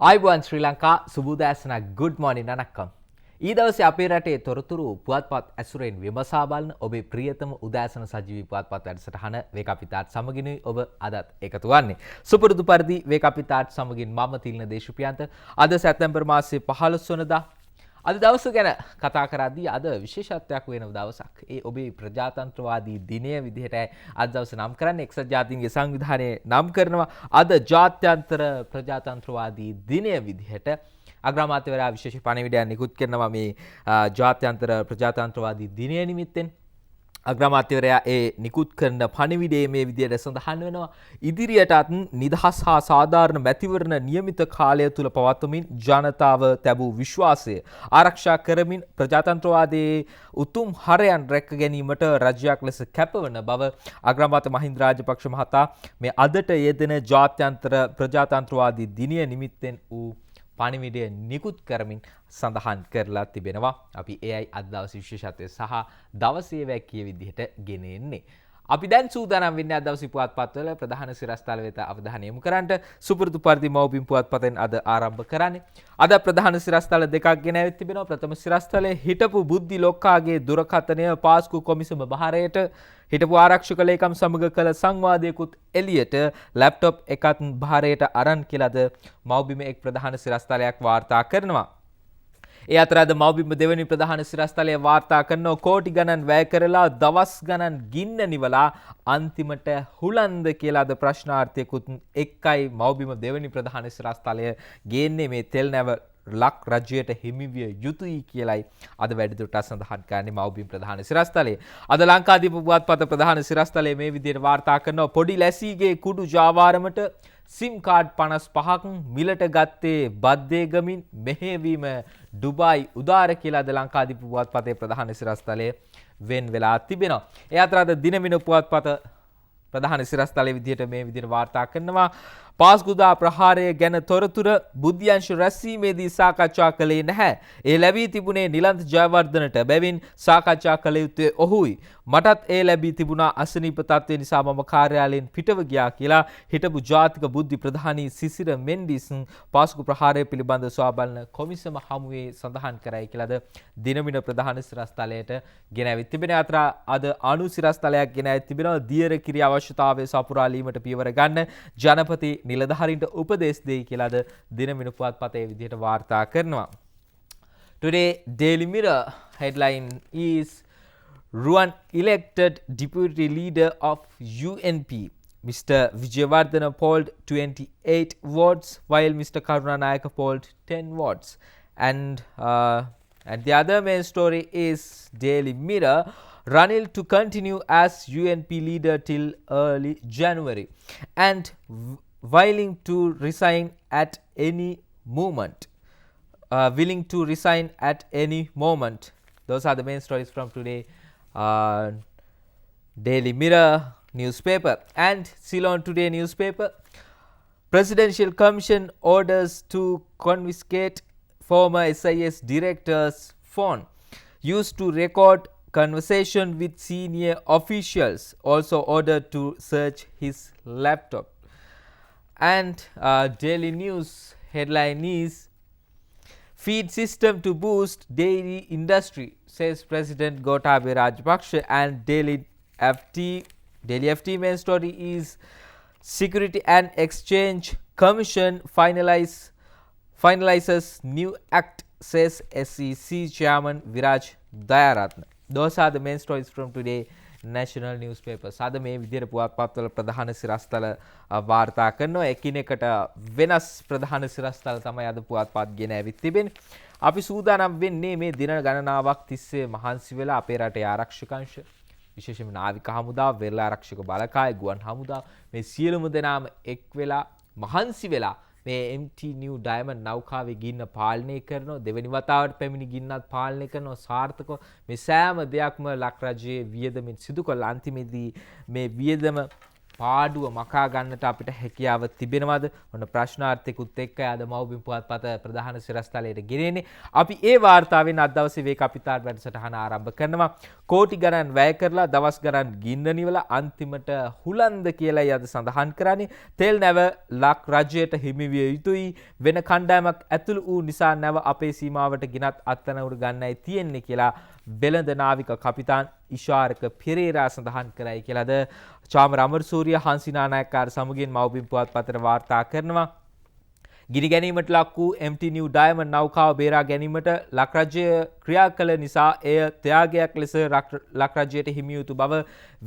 ආයිබෝන් ශ්‍රී Lanka සුබෝදෑසනක් good morning නනක්කම්. ඊ දවසේ අපේ රටේ තොරතුරු පුවත්පත් ඇසුරෙන් විමසා බලන ඔබේ ප්‍රියතම උදෑසන සජීවී පුවත්පත් වැඩසටහන වේක අපිතාත් සමගිනුයි ඔබ අදත් එකතු වන්නේ. සුපුරුදු පරිදි වේක අපිතාත් සමගින් මම තිල්න දේශප්‍රියන්ත අද සැප්තැම්බර් මාසයේ 15 වෙනිදා අද දවස ගැන කතා කරද්දී අද විශේෂත්වයක් වෙන දවසක්. ඒ ඔබේ ප්‍රජාතන්ත්‍රවාදී දිනය විදිහට අද දවස නම් කරන්නේ එක්සත් ජාතීන්ගේ සංවිධානයේ නම් කරනවා අද ජාත්‍යන්තර ප්‍රජාතන්ත්‍රවාදී දිනය විදිහට අග්‍රාමාත්‍යවරයා විශේෂ පණිවිඩයක් නිකුත් කරනවා මේ ජාත්‍යන්තර ප්‍රජාතන්ත්‍රවාදී දිනය නිමිත්තෙන්. අග්‍රාමාත්‍යවරයා ඒ නිකුත් කරන පණිවිඩයේ මේ විදියට සඳහන් වෙනවා ඉදිරියටත් නිදහස් හා සාධාරණ මැතිවරණ නියමිත කාලය තුල පවත්වමින් ජනතාව තැබූ විශ්වාසය ආරක්ෂා කරමින් ප්‍රජාතන්ත්‍රවාදයේ උතුම් හරයන් රැක ගැනීමට රජයක් ලෙස කැපවන බව අග්‍රාමාත්‍ය මහින්ද රාජපක්ෂ මහතා මේ අදට යෙදෙන ජාත්‍යන්තර ප්‍රජාතන්ත්‍රවාදී දිනය නිමිත්තෙන් වූ පණිවිඩය නිකුත් කරමින් සඳහන් කරලා තිබෙනවා. අපි එයයි අද දවසේ විශේෂත්වය සහ දවසේ වැකිය විදිහට ගෙන එන්නේ. අපි දැන් සූදානම් වෙන්නේ අද දවසේ පුවත්පත්වල ප්‍රධාන සිරස්තල වෙත අවධානය යොමු කරන්නට. සුපුරුදු පරිදි මව්බිම් පුවත්පතෙන් අද ආරම්භ කරන්නේ. අද ප්‍රධාන සිරස්තල දෙකක් ගෙන ඇවිත් තිබෙනවා. ප්‍රථම සිරස්තලයේ හිටපු බුද්ධි ලොක්කාගේ දුරකථනය පාස්කු කොමිසම බහරයට හිටපු ආරක්ෂක ලේකම් සමග කළ සංවාදයකුත් එළියට ලැප්ටොප් එකත් භාරයට අරන් කියලාද මව්බිම එක් ප්‍රධාන සිරස්තලයක් වාර්තා කරනවා. ඒ අතර අද මව්බිම දෙවැනි ප්‍රධාන සිරස්තලය වාර්තා කරනවා කෝටි ගණන් වැය කරලා දවස් ගණන් ගින්න නිවලා අන්තිමට හුලන්ද කියලාද ප්‍රශ්නාර්ථයකුත් එක්කයි මව්බිම දෙවැනි ප්‍රධාන සිරස්තලය ගේන්නේ මේ තෙල් නැව ලක් රජයට හිමිවිය යුතුයි කියලයි අද වැඩිදුරටත් සඳහන් කරන්නේ මව්බිම් ප්‍රධාන සිරස්තලයේ. අද ලංකාදීප පුවත්පත ප්‍රධාන සිරස්තලයේ මේ විදිහට වාර්තා කරනවා පොඩි ලැසීගේ කුඩු ජාවාරමට සිම් කාඩ් 55ක් මිලට ගත්තේ බද්දේගමින් මෙහෙයවීම ඩුබායි උදාර කියලා අද ලංකාදීප පුවත්පතේ ප්‍රධාන සිරස්තලයේ වෙන් වෙලා තිබෙනවා. ඒ අතර අද දිනමින පුවත්පත ප්‍රධාන සිරස්තලයේ විදිහට මේ විදිහට වාර්තා කරනවා පාස්කුදා ප්‍රහාරය ගැන තොරතුර බුද්ධ්‍යංශ රැස්වීමේදී සාකච්ඡා කළේ නැහැ. ඒ ලැබී තිබුණේ නිලන්ත ජයවර්ධනට. බැවින් සාකච්ඡා කළ යුත්තේ ඔහුයි. මටත් ඒ ලැබී තිබුණා අසනීප තත්ත්වය නිසා මම කාර්යාලයෙන් පිටව ගියා කියලා හිටපු ජාතික බුද්ධි ප්‍රධානී සිසිර මෙන්ඩිස් පාස්කු ප්‍රහාරය පිළිබඳ සොයා බලන කොමිසම හමුවේ සඳහන් කරයි කියලාද දිනමින ප්‍රධාන සිරස්තලයට ගෙන ඇවිත් තිබෙන අතර අද අණු සිරස්තලයක් ගෙන ඇවිත් තිබෙනවා දියර කිරි අවශ්‍යතාවය සපුරාලීමට පියවර ගන්න ජනපති නිලධාරීන්ට උපදෙස් දෙයි කියලාද දිනමින පුවත්පතේ විදිහට වාර්තා කරනවා. Today Daily Mirror headline is Ruwan elected deputy leader of UNP. Mr. Vijayawardena polled 28 votes while Mr. Karunanayaka polled 10 votes. And the other main story is Daily Mirror. Ranil to continue as UNP leader till early January and willing to resign at any moment. Willing to resign at any moment. Those are the main stories from today Daily Mirror newspaper. And Ceylon Today newspaper. Presidential Commission orders to confiscate former SIS director's phone used to record conversation with senior officials. Also ordered to search his laptop. And Daily News headline is feed system to boost dairy industry, says President Gotabaya Rajapaksa. And Daily FT main story is Security and Exchange Commission finalizes new act, says SEC Chairman Viraj Dayaratna. Those are the main stories from today national newspapers. අද මේ විදිහට පුවත්පත්වල ප්‍රධාන සිරස්තල වාර්තා කරනවා. එකිනෙකට වෙනස් ප්‍රධාන සිරස්තල තමයි අද පුවත්පත් ගෙන ඇවිත් තිබෙන්නේ. අපි සූදානම් වෙන්නේ මේ දින ගණනාවක් තිස්සේ මහන්සි වෙලා අපේ රටේ ආරක්ෂක අංශ විශේෂයෙන්ම නාවික හමුදාව, වෙරළ ආරක්ෂක බලකාය, ගුවන් හමුදාව මේ සියලුම දෙනාම එක් වෙලා මහන්සි වෙලා මේ MT New Diamond නෞකාවේ ගින්න පාලනය කරනවා. දෙවෙනි වතාවට පැමිණි ගින්නත් පාලනය කරනවා සාර්ථකව. මේ සෑම දෙයක්ම ලක් රජයේ වියදමින් සිදු කළ අන්තිමේදී මේ වියදම පාඩුව මකා ගන්නට අපිට හැකියාව තිබෙනවද? ඔන්න ප්‍රශ්නාර්ථිකුත් එක්ක අද මව්බිම් පුවත්පත ප්‍රධාන සිරස්තලයට ගෙනෙන්නේ. අපි ඒ වාර්තාවෙන් අද දවසේ වේකාපිතාට වැඩසටහන ආරම්භ කරනවා. කෝටි ගණන් වැය කරලා දවස් ගණන් ගින්න නිවලා අන්තිමට හුලන්ද කියලායි අද සඳහන් කරන්නේ. තෙල් නැව ලක් රජයට හිමි විය යුතුයි. වෙන කණ්ඩායමක් ඇතුළු වූ නිසා නැව අපේ සීමාවට ගෙනත් අත්අඩංගුවට ගන්නයි තියෙන්නේ කියලා වෙළඳ නාවික කපිතාන් ඉෂාරක පෙරේරා සඳහන් කරයි කියලාද චාමර අමරසූරිය හංසිනා නායකකාර සමගින් මව්බිම් පුවත්පතට වාර්තා කරනවා. ගිනි ගැනීමට ලක් වූ MT New Diamond නෞකාව බේරා ගැනීමට ලක් රජය ක්‍රියා කළ නිසා එය ත්‍යාගයක් ලෙස ලක් රජයට හිමි යුතු බව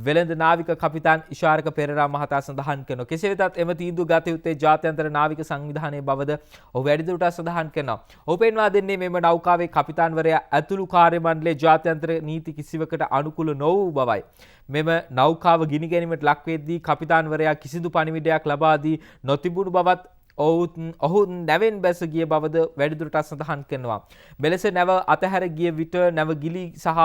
වෙළඳ නාවික කපිතාන් ඉෂාරක පෙරේරා මහතා සඳහන් කරනවා. කෙසේ වෙතත් එම තීන්දුව ගත යුත්තේ ජාත්‍යන්තර නාවික සංවිධානයේ බවද ඔහු වැඩිදුරටත් සඳහන් කරනවා. ඔහු පෙන්වා දෙන්නේ මෙම නෞකාවේ කපිතාන්වරයා ඇතුළු කාර්ය මණ්ඩලයේ ජාත්‍යන්තර නීති කිසිවකට අනුකූල නොවූ බවයි. මෙම නෞකාව ගිනි ගැනීමට ලක් වෙද්දී කපිතාන්වරයා කිසිදු පණිවිඩයක් ලබා දී නොතිබුණු බවත් ඔහු නැවෙන් බැස ගිය බවද වැඩිදුරටත් සඳහන් කරනවා. මෙලෙස නැව අතහැර ගිය විට නැව ගිලි සහ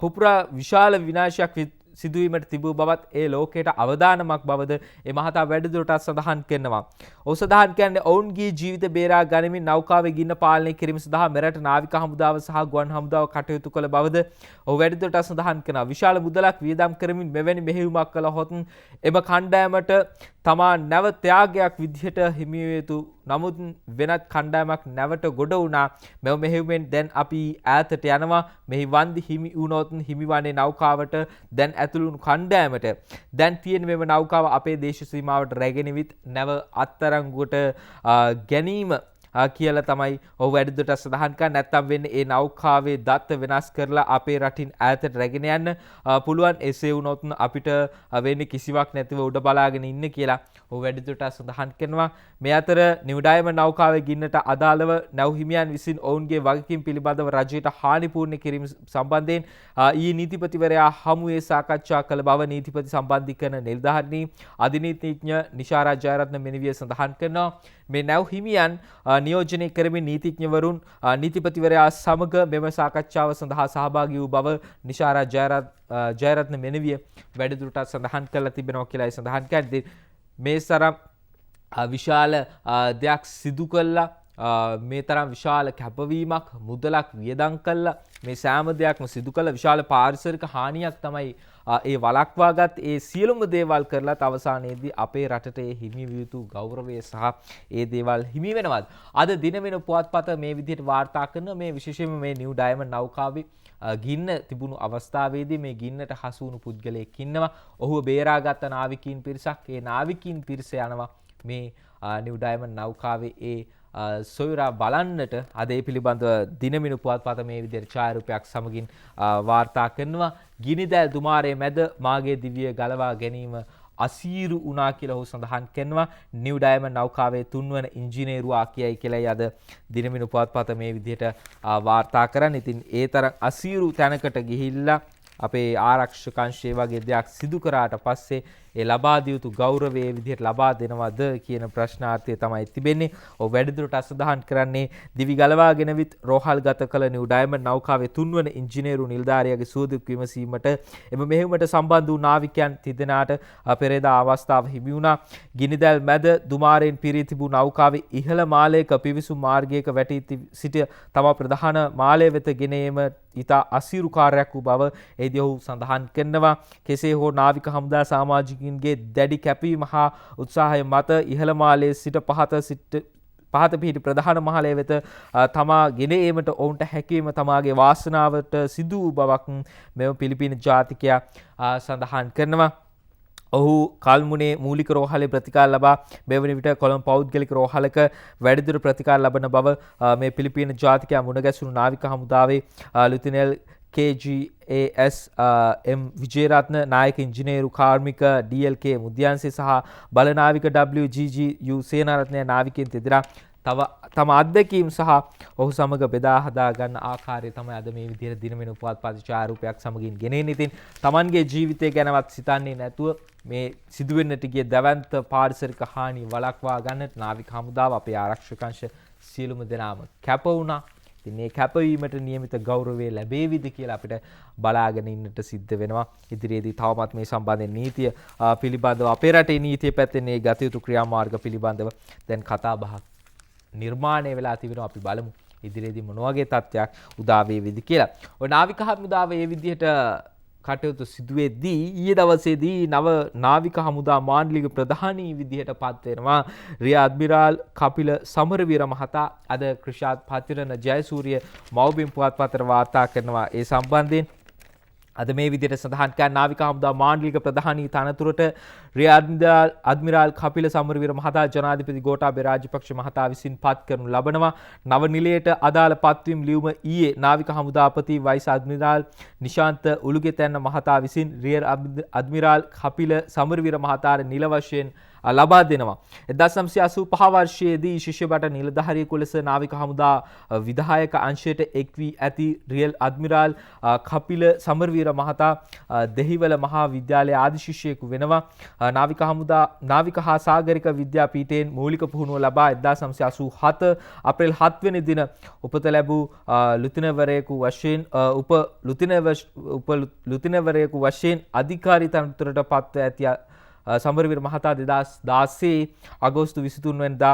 පුපුරා විශාල විනාශයක් සිදුවීමට තිබූ බවත් ඒ ලෝකයට අවදානමක් බවද ඒ මහතා වැඩිදුරටත් සඳහන් කරනවා. ඔහු සඳහන් කියන්නේ ඔවුන්ගේ ජීවිත බේරා ගනිමින් නෞකාවේ ගින්න පාලනය කිරීම සඳහා මෙරට නාවික හමුදාව සහ ගුවන් හමුදාව කටයුතු කළ බවද ඔහු වැඩිදුරටත් සඳහන් කරනවා. විශාල මුදලක් වියදම් කරමින් මෙවැනි මෙහෙයුමක් කළහොත් එම කණ්ඩායමට තමා නැව ත්‍යාගයක් විදිහට හිමි යුතු නමුත් වෙනත් කණ්ඩායමක් නැවට ගොඩ වුණා. මෙව මෙහෙයුමෙන් දැන් අපි ඈතට යනවා. මෙහි වන්දි හිමි වුණොත් හිමිවන්නේ නෞකාවට දැන් ඇතුළුණු කණ්ඩායමට. දැන් තියෙන මෙම නෞකාව අපේ දේශ සීමාවට රැගෙනවිත් නැව අත්අඩංගුවට ගැනීම කියලා තමයි ඔහු වැඩිදුරටත් සඳහන් කරන්නේ. නැත්තම් වෙන්නේ ඒ නෞකාවේ දත්ත වෙනස් කරලා අපේ රටින් ඈතට රැගෙන යන්න පුළුවන්. එසේ වුණොත් අපිට වෙන්නේ කිසිවක් නැතිව උඩ බලාගෙන ඉන්න කියලා ඔහු වැඩිදුරටත් සඳහන් කරනවා. මේ අතර නිව් ඩයමන්ඩ් නෞකාවේ ගින්නට අදාළව නැව් හිමියන් විසින් ඔවුන්ගේ වගකීම් පිළිබඳව රජයට හානිපූර්ණ කිරීම සම්බන්ධයෙන් ඊයේ නීතිපතිවරයා හමුවේ සාකච්ඡා කළ බව නීතිපති සම්බන්ධීකරණ නිලධාරී අධිනීතිඥ නිශාරා ජයරත්න මෙනවිය සඳහන් කරනවා. මේ නැව් හිමියන් නියෝජනය කරමින් නීතිඥවරුන් නීතිපතිවරයා සමග මෙම සාකච්ඡාව සඳහා සහභාගී වූ බව නිශාරා ජයරත්න මෙනවිය වැඩිදුරටත් සඳහන් කරලා තිබෙනවා කියලායි සඳහන් කරන්නේ. මේ තරම් විශාල දෙයක් සිදු කළා, මේ තරම් විශාල කැපවීමක් මුදලක් වියදම් කළා, මේ සෑම දෙයක්ම සිදු කළ විශාල පාරිසරික හානියක් තමයි ඒ වළක්වාගත්. ඒ සියලුම දේවල් කරලත් අවසානයේදී අපේ රටට ඒ හිමි විය යුතු ගෞරවය සහ ඒ දේවල් හිමි වෙනවද? අද දින වෙන පුවත්පත මේ විදිහට වාර්තා කරන මේ විශේෂයෙන්ම මේ නිව් ඩයමන්ඩ් නෞකාවේ ගින්න තිබුණු අවස්ථාවේදී මේ ගින්නට හසු වුණු පුද්ගලයෙක් ඉන්නවා. ඔහුව බේරාගත් නාවිකයින් පිරිසක්. ඒ නාවිකයින් පිරිස යනවා මේ නිව් ඩයමන්ඩ් නෞකාවේ ඒ සොයුරා බලන්නට. අද ඒ පිළිබඳව දිනමිනු පුවත්පත මේ විදිහට ඡායාරූපයක් සමගින් වාර්තා කරනවා. ගිනිදැල් දුමාරයේ මැද මාගේ දිවිය ගලවා ගැනීම අසීරු වුණා කියලා ඔහු සඳහන් කරනවා. නිව් ඩයමන්ඩ් නෞකාවේ 3 වන ඉංජිනේරුවා කියයි කියලායි අද දිනමිනු පුවත්පත මේ විදිහට වාර්තා කරන්නේ. ඉතින් ඒ තරම් අසීරු තැනකට ගිහිල්ලා අපේ ආරක්ෂක අංශයේ වගේ දෙයක් සිදු කරාට පස්සේ ඒ ලබා දිය යුතු ගෞරවය විදිහට ලබා දෙනවද කියන ප්‍රශ්නාර්ථය තමයි තිබෙන්නේ. ඔව් වැඩිදුරටත් සඳහන් කරන්නේ දිවි ගලවාගෙන විත් රෝහල් ගත කළ නිව් ඩයමන්ඩ් නෞකාවේ 3 වන ඉංජිනේරු නිලධාරියාගේ සුවදුක් විමසීමට එම මෙහෙයුමට සම්බන්ධ වූ නාවිකයන් තිදෙනාට පෙරේදා අවස්ථාව හිමි වුණා. ගිනිදැල් මැද දුමාරයෙන් පිරී තිබූ නෞකාවේ ඉහළ මාලයක පිවිසුම් මාර්ගයක වැටී සිට තම ප්‍රධාන මාලය වෙත ගෙන ඒම ඉතා අසීරු කාර්යයක් වූ බව එහිදී ඔහු සඳහන් කරනවා. කෙසේ හෝ නාවික හමුදා සමාජිකයින්ගේ දැඩි කැපවීම හා උත්සාහය මත ඉහළ මාලයේ සිට පහත පිහිටි ප්‍රධාන මහලය වෙත තමා ගෙන ඒමට ඔවුන්ට හැකිවීම තමාගේ වාසනාවට සිදු වූ බවක් මෙම පිලිපීන ජාතිකයා සඳහන් කරනවා. ඔහු කල්මුනේ මූලික රෝහලේ ප්‍රතිකාර ලබා මෙවැනි විට කොළඹ පෞද්ගලික රෝහලක වැඩිදුර ප්‍රතිකාර ලබන බව මේ පිලිපීන ජාතිකයා මුණගැසුණු නාවික හමුදාවේ ලුතිනල් KGAS M විජේරත්න නායක ඉංජිනේරු කාර්මික DLK මුද්‍යංශය සහ බලනාවික WGGU සේනාරත්නය නාවිකයන් තිදෙනා තම අත්දැකීම් සහ ඔහු සමග බෙදා හදා ගන්න ආකාරය තමයි අද මේ විදිහට දිනමිනු පුවත්පත් ඡායාරූපයක් සමගින් ගෙනෙන්නේ. ඉතින් තමන්ගේ ජීවිතය ගැනවත් සිතන්නේ නැතුව මේ සිදුවෙන්නට ගිය දැවැන්ත පාරිසරික හානි වළක්වා ගන්නට නාවික හමුදාව අපේ ආරක්ෂක අංශ සියලුම දෙනාම කැප වුණා. ඉතින් මේ කැපවීමට නියමිත ගෞරවය ලැබේවිද කියලා අපිට බලාගෙන ඉන්නට සිද්ධ වෙනවා. ඉදිරියේදී තවමත් මේ සම්බන්ධයෙන් නීතිය පිළිබඳව අපේ රටේ නීතිය පැත්තෙන් මේ ගත යුතු ක්‍රියාමාර්ග පිළිබඳව දැන් කතා බහක් නිර්මාණය වෙලා තිබෙනවා. අපි බලමු ඉදිරියේදී මොන වගේ තත්ත්වයක් උදා වේවිද කියලා. ඔය නාවික හමුදාව මේ විදිහට කටයුතු සිදුවේදී ඊයේ දවසේදී නව නාවික හමුදා මාණ්ඩලික ප්‍රධානී විදිහට පත් වෙනවා රිය අඩ්මිරාල් කපිල සමරවීර මහතා. අද ක්‍රිෂාත් පතිරණ ජයසූරිය මව්බිම් පුවත්පතට වාර්තා කරනවා ඒ සම්බන්ධයෙන්. අද මේ විදිහට සඳහන් කරන නාවික හමුදා මාණ්ඩලික ප්‍රධානී තනතුරට රිය අඩ්මිරාල් කපිල සමරවීර මහතා ජනාධිපති ගෝඨාභය රාජපක්ෂ මහතා විසින් පත් කරනු ලබනවා. නව නිලයට අදාළ පත්වීම් ලියුම ඊයේ නාවික හමුදාපති වයිස් අඩ්මිරාල් නිශාන්ත උළුගෙතැන්න මහතා විසින් රිය අඩ්මිරාල් කපිල සමරවීර මහතාට නිල වශයෙන් ලබා දෙනවා. 1985 වර්ෂයේදී ශිෂ්‍ය බට නිලධාරියෙකු ලෙස නාවික හමුදා විධායක අංශයට එක් වී ඇති රියල් අඩ්මිරාල් කපිල සමරවීර මහතා දෙහිවල මහා විද්‍යාලයේ ආදි ශිෂ්‍යයෙකු වෙනවා. නාවික හා සාගරික විද්‍යාපීඨයෙන් මූලික පුහුණුව ලබා 1987 අප්‍රේල් 7 වෙනි දින උපත ලැබූ ලුතිනවරයෙකු වශයෙන් අධිකාරී තනතුරට පත්ව ඇති සමරවීර මහතා 2016 අගෝස්තු 23 වෙනිදා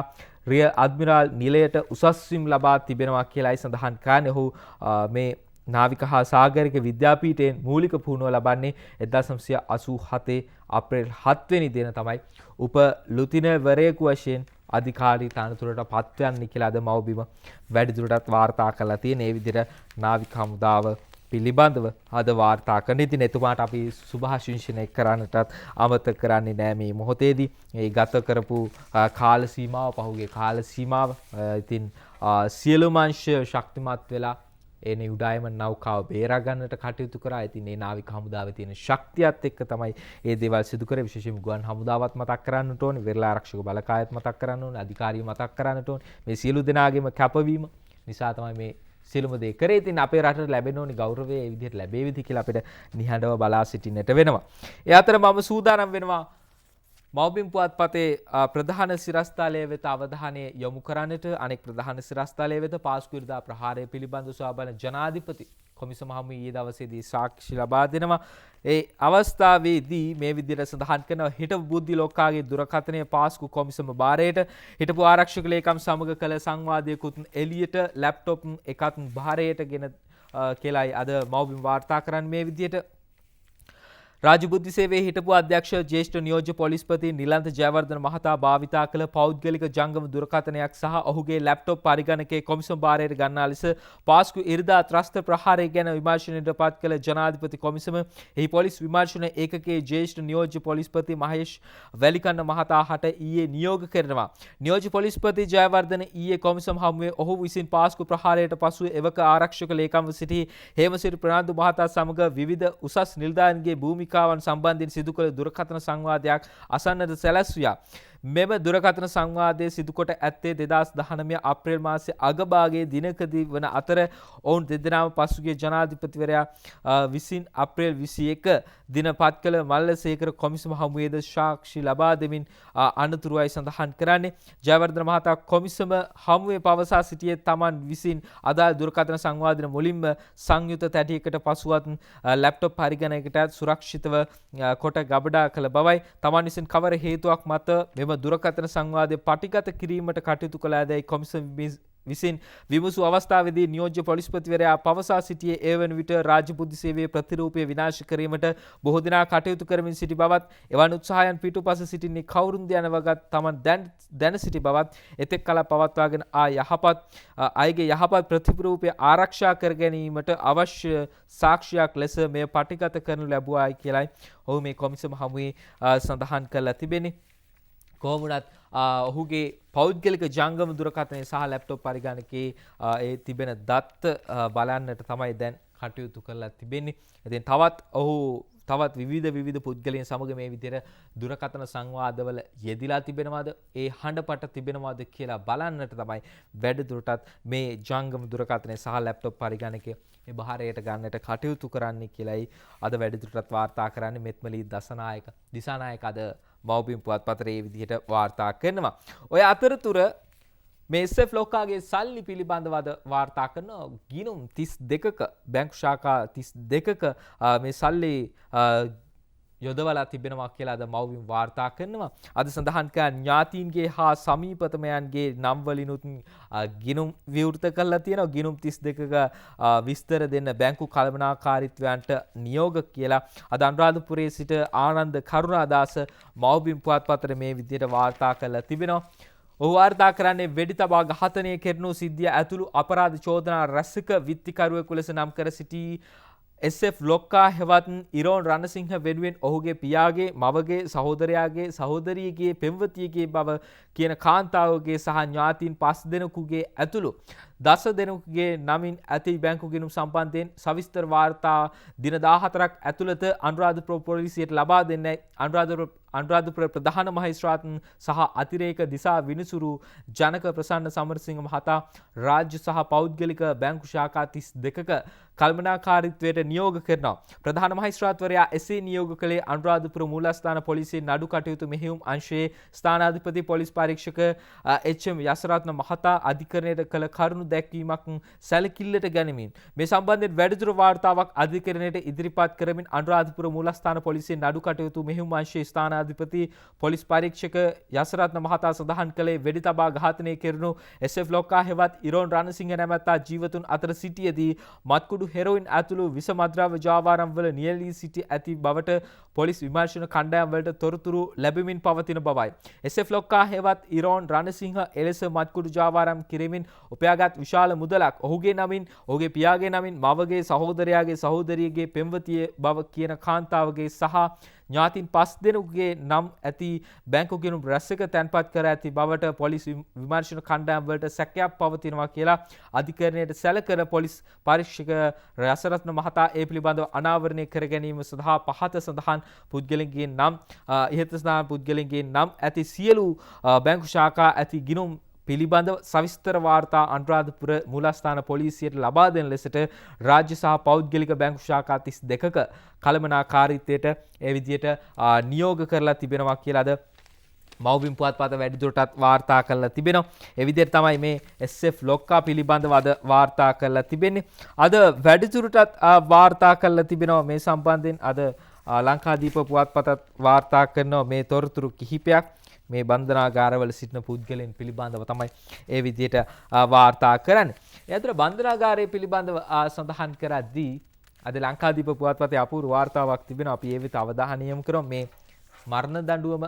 රිය අඩ්මිරාල් නිලයට උසස්වීම් ලබා තිබෙනවා කියලායි සඳහන් කරන්නේ. ඔහු මේ නාවික හා සාගරික විද්‍යාපීඨයෙන් මූලික පුහුණුව ලබන්නේ 1987 අප්‍රේල් 7 වෙනි දින තමයි උප ලුතිනවරයෙකු වශයෙන් අධිකාරී තනතුරට පත් වෙන්නේ කියලා අද මව්බිම වැඩිදුරටත් වාර්තා කරලා තියෙන. ඒ විදිහට නාවික හමුදාව පිළිබඳව අද වාර්තා කරන. ඉතින් එතුමාට අපි සුභාශිංසනය කරන්නටත් අමතක කරන්නේ නැහැ මේ මොහොතේදී. ඒ ගත කරපු කාල සීමාව පහුගිය කාල සීමාව ඉතින් සියලුම අංශ ශක්තිමත් වෙලා ඒ නියුඩායම නෞකාව බේරා ගන්නට කටයුතු කරා. ඉතින් මේ නාවික හමුදාවේ තියෙන ශක්තියත් එක්ක තමයි මේ දේවල් සිදු කරේ. විශේෂයෙන්ම ගුවන් හමුදාවත් මතක් කරන්නට ඕනේ, වෙරළ ආරක්ෂක බලකායත් මතක් කරන්න ඕනේ, අධිකාරිය මතක් කරන්නට ඕනේ. මේ සියලු දෙනාගේම කැපවීම නිසා තමයි මේ සියලුම දේ කරේ. ඉතින් අපේ රටට ලැබෙන ඕනි ගෞරවය ඒ විදිහට ලැබෙවිද කියලා අපිට නිහඬව බලා සිටින්නට වෙනවා. ඒ අතර මම සූදානම් වෙනවා මව්බිම් පුවත්පතේ ප්‍රධාන සිරස්තලය වෙත අවධානය යොමු කරන්නට. අනෙක් ප්‍රධාන සිරස්තලය වෙත පාස්කු ඉරිදා ප්‍රහාරය පිළිබඳව සොයා බලන ජනාධිපති කොමිසම හමු ඊයේ දවසේදී සාක්ෂි ලබා දෙනවා. ඒ අවස්ථාවේදී මේ විදිහට සඳහන් කරනවා හිටපු බුද්ධි ලෝකාගේ දුරකථනය පාස්කු කොමිසම භාරයට, හිටපු ආරක්ෂක ලේකම් සමග කළ සංවාදයකුත් එළියට, ලැප්ටොප් එකත් භාරයට ගෙන කියලායි අද මව්බිම් වාර්තා කරන්නේ. මේ විදිහට රාජබුද්ධි සේවයේ හිටපු අධ්‍යක්ෂ ජ්‍යෙෂ්ඨ නියෝජ්‍ය පොලිස්පති නිලන්ත ජයවර්ධන මහතා භාවිතා කළ පෞද්ගලික ජංගම දුරකථනයක් සහ ඔහුගේ ලැප්ටොප් පරිගණකයේ කොමිසම භාරයට ගන්නා ලෙස පාස්කු ඉරිදා ත්‍රස්ත ප්‍රහාරය ගැන විමර්ශනයට පත් කළ ජනාධිපති කොමිසම එහි පොලිස් විමර්ශන ඒකකයේ ජ්‍යෙෂ්ඨ නියෝජ්‍ය පොලිස්පති මහේෂ් වැලිකන්න මහතා හට ඊයේ නියෝග කරනවා. නියෝජ්‍ය පොලිස්පති ජයවර්ධන ඊයේ කොමිසම හමුවේ ඔහු විසින් පාස්කු ප්‍රහාරයට පසුව එවක ආරක්ෂක ලේකම්ව සිටි හේමසිරි ප්‍රනාන්දු මහතා සමග විවිධ උසස් නිලධාරීන්ගේ භූමිකාවන් සම්බන්ධයෙන් සිදු කළ දුරකථන සංවාදයක් අසන්නට සැලැස්වියා. මෙම දුරකථන සංවාදයේ සිදු කොට ඇත්තේ 2019 අප්‍රේල් මාසයේ අගභාගයේ දිනකදී වන අතර ඔවුන් දෙදෙනාම පසුගිය ජනාධිපතිවරයා විසින් අප්‍රේල් 21 දින පත් කළ මල්ලසේකර කොමිසම හමුවේද සාක්ෂි ලබා දෙමින් අනතුරුවයි සඳහන් කරන්නේ. ජයවර්ධන මහතා කොමිසම හමුවේ පවසා සිටියේ තමන් විසින් අදාළ දුරකථන සංවාදින මුලින්ම සංයුත තැටියකට පසුවත් ලැප්ටොප් පරිගණකයකට සුරක්ෂිතව කොට ගබඩා කළ බවයි. තමන් විසින් කවර හේතුවක් මත මෙම දුරකථන සංවාදය පටිගත කිරීමට කටයුතු කළාදැයි කොමිසම විසින් විමසූ අවස්ථාවේදී නියෝජ්‍ය පොලිස්පතිවරයා පවසා සිටියේ ඒ වන විට රාජබුද්ධි සේවයේ ප්‍රතිරූපය විනාශ කිරීමට බොහෝ දෙනා කටයුතු කරමින් සිටි බවත්, එවන් උත්සාහයන් පිටුපස සිටින්නේ කවුරුන්ද යන වගත් තමන් දැන සිටි බවත්, එතෙක් කල පවත්වාගෙන අයගේ යහපත් ප්‍රතිරූපය ආරක්ෂා කර ගැනීමට අවශ්‍ය සාක්ෂියක් ලෙස මෙය පටිගත කරනු ලැබුවායි කියලයි ඔහු මේ කොමිසම හමුවේ සඳහන් කරලා තිබෙන්නේ. කොහොමුණත් ඔහුගේ පෞද්ගලික ජංගම දුරකථනය සහ ලැප්ටොප් පරිගණකයේ ඒ තිබෙන දත්ත බලන්නට තමයි දැන් කටයුතු කරලා තිබෙන්නේ. ඉතින් තවත් විවිධ පුද්ගලයන් සමග මේ විදිහට දුරකථන සංවාදවල යෙදිලා තිබෙනවද, ඒ හඬපට තිබෙනවද කියලා බලන්නට තමයි වැඩිදුරටත් මේ ජංගම දුරකථනය සහ ලැප්ටොප් පරිගණකය මේ බහරයට ගන්නට කටයුතු කරන්න කියලායි අද වැඩිදුරටත් වාර්තා කරන්නේ. මෙත්මලී දිසානායක අද මව්බිම් පුවත්පතේ මේ විදිහට වාර්තා කරනවා. ඔය අතරතුර මේ SF ලෝකාගේ සල්ලි පිළිබඳව අද වාර්තා කරන ගිණුම් 32ක බැංකු ශාඛා 32ක මේ සල්ලි යොදවලා තිබෙනවා කියලා අද මව්බිම් වාර්තා කරනවා. අද සඳහන් කළ ඥාතීන්ගේ හා සමීපතමයන්ගේ නම් වලිනුත් ගිණුම් විවෘත කරලා තියෙනවා. ගිණුම් 32ක විස්තර දෙන්න බැංකු කළමනාකාරීත්වයන්ට නියෝග කියලා අද අනුරාධපුරයේ සිට ආනන්ද කරුණාදාස මව්බිම් පුවත්පතට මේ විදිහට වාර්තා කරලා තිබෙනවා. ඔහු වාර්තා කරන්නේ වෙඩි තබා ඝාතනය කෙරෙනු සිද්ධිය ඇතුළු අපරාධ චෝදනා රැසක විත්තිකරුවෙකු ලෙස නම් කර සිටි SF ලොක්කා හෙවත් ඉරෝන් රණසිංහ වෙනුවෙන් ඔහුගේ පියාගේ මවගේ සහෝදරයාගේ සහෝදරියගේ පෙම්වතියගේ බව කියන කාන්තාවගේ සහ ඥාතීන් 5 දෙනෙකුගේ ඇතුළු 10 දෙනෙකුගේ නමින් ඇති බැංකු ගිණුම් සම්බන්ධයෙන් සවිස්තර වාර්තා දින 14ක් ඇතුළත අනුරාධපුර පොලිසියට ලබා දෙන්නයි අනුරාධපුර ප්‍රධාන මහේස්ත්‍රාත් සහ අතිරේක දිසා විනිසුරු ජනක ප්‍රසන්න සමරසිංහ මහතා රාජ්‍ය සහ පෞද්ගලික බැංකු ශාඛා 32ක කළමනාකාරීත්වයට නියෝග කරනවා. ප්‍රධාන මහේස්ත්‍රාත්වරයා එසේ නියෝග කළේ අනුරාධපුර මූලස්ථාන පොලිසියේ නඩු කටයුතු මෙහෙයුම් අංශයේ ස්ථානාධිපති පොලිස් පරීක්ෂක එච්.එම්. යසරත්න මහතා අධිකරණයට කළ කරුණු දැක්වීමක් සැලකිල්ලට ගනිමින් මේ සම්බන්ධයෙන් වැඩිදුර වාර්තාවක් අධිකරණයට ඉදිරිපත් කරමින් අනුරාධපුර මූලස්ථාන පොලිසියේ නඩු කටයුතු මෙහෙයුම් අංශයේ ස්ථානාධිපති පොලිස් පරීක්ෂක යසරත්න මහතා සඳහන් කළේ වෙඩි තබා ඝාතනය කෙරුණු SF ලොක්කා හෙවත් ඉරෝන් රණසිංහ නැමැත්තා ජීවතුන් අතර සිටියේදී මත්කුඩු හෙරොයින් ඇතුළු විස මද්‍රව්‍ය ජාවාරම් වල නියැලී සිටි ඇති බවට පොලිස් විමර්ශන කණ්ඩායම් වලට තොරතුරු ලැබෙමින් පවතින බවයි. SF ලොක්කා හෙවත් ඉරෝන් රණසිංහ එලෙස මත්කුඩු ජාවාරම් කිරීමෙන් උපයාගත් විශාල මුදලක් ඔහුගේ නමින්, ඔහුගේ පියාගේ නමින්, මවගේ සහෝදරයාගේ සහෝදරියගේ පෙම්වතිය බව කියන කාන්තාවගේ සහ ඥාතින් 5 දෙනෙකුගේ නම් ඇති බැංකු ගිණුම් රැසක තැන්පත් කර ඇති බවට පොලිස් විමර්ශන කණ්ඩායම් වලට සැකයක් පවතිනවා කියලා අධිකරණයට සැලකර පොලිස් පරීක්ෂක යසරත්න මහතා ඒ පිළිබඳව අනාවරණය කර ගැනීම සඳහා පහත සඳහන් පුද්ගලයන්ගේ නම් ඉහත සඳහන් පුද්ගලයන්ගේ නම් ඇති සියලු බැංකු ශාඛා ඇති ගිණුම් පිළිබඳව සවිස්තර වාර්තා අනුරාධපුර මූලස්ථාන පොලිසියට ලබා දෙන ලෙසට රාජ්‍ය සහ පෞද්ගලික බැංකු ශාඛා 32ක කළමනාකාරීත්වයට ඒ විදිහට නියෝග කරලා තිබෙනවා කියලා අද මව්බිම් පුවත්පත වැඩිදුරටත් වාර්තා කරලා තිබෙනවා. ඒ විදිහට තමයි මේ SF ලොක්කා පිළිබඳව අද වාර්තා කරලා තිබෙන්නේ. අද වැඩිදුරටත් වාර්තා කරලා තිබෙනවා මේ සම්බන්ධයෙන් අද ලංකාදීප පුවත්පතත් වාර්තා කරනවා මේ තොරතුරු කිහිපයක්. මේ බන්ධනාගාරවල සිටින පුද්ගලයන් පිළිබඳව තමයි ඒ විදිහට වාර්තා කරන්නේ. ඒ අතර බන්ධනාගාරය පිළිබඳව සඳහන් කරද්දී අද ලංකාදීප පුවත්පතේ අපූර්ව වාර්තාවක් තිබෙනවා. අපි ඒ වෙත අවධානය යොමු කරමු. මේ මරණ දඬුවම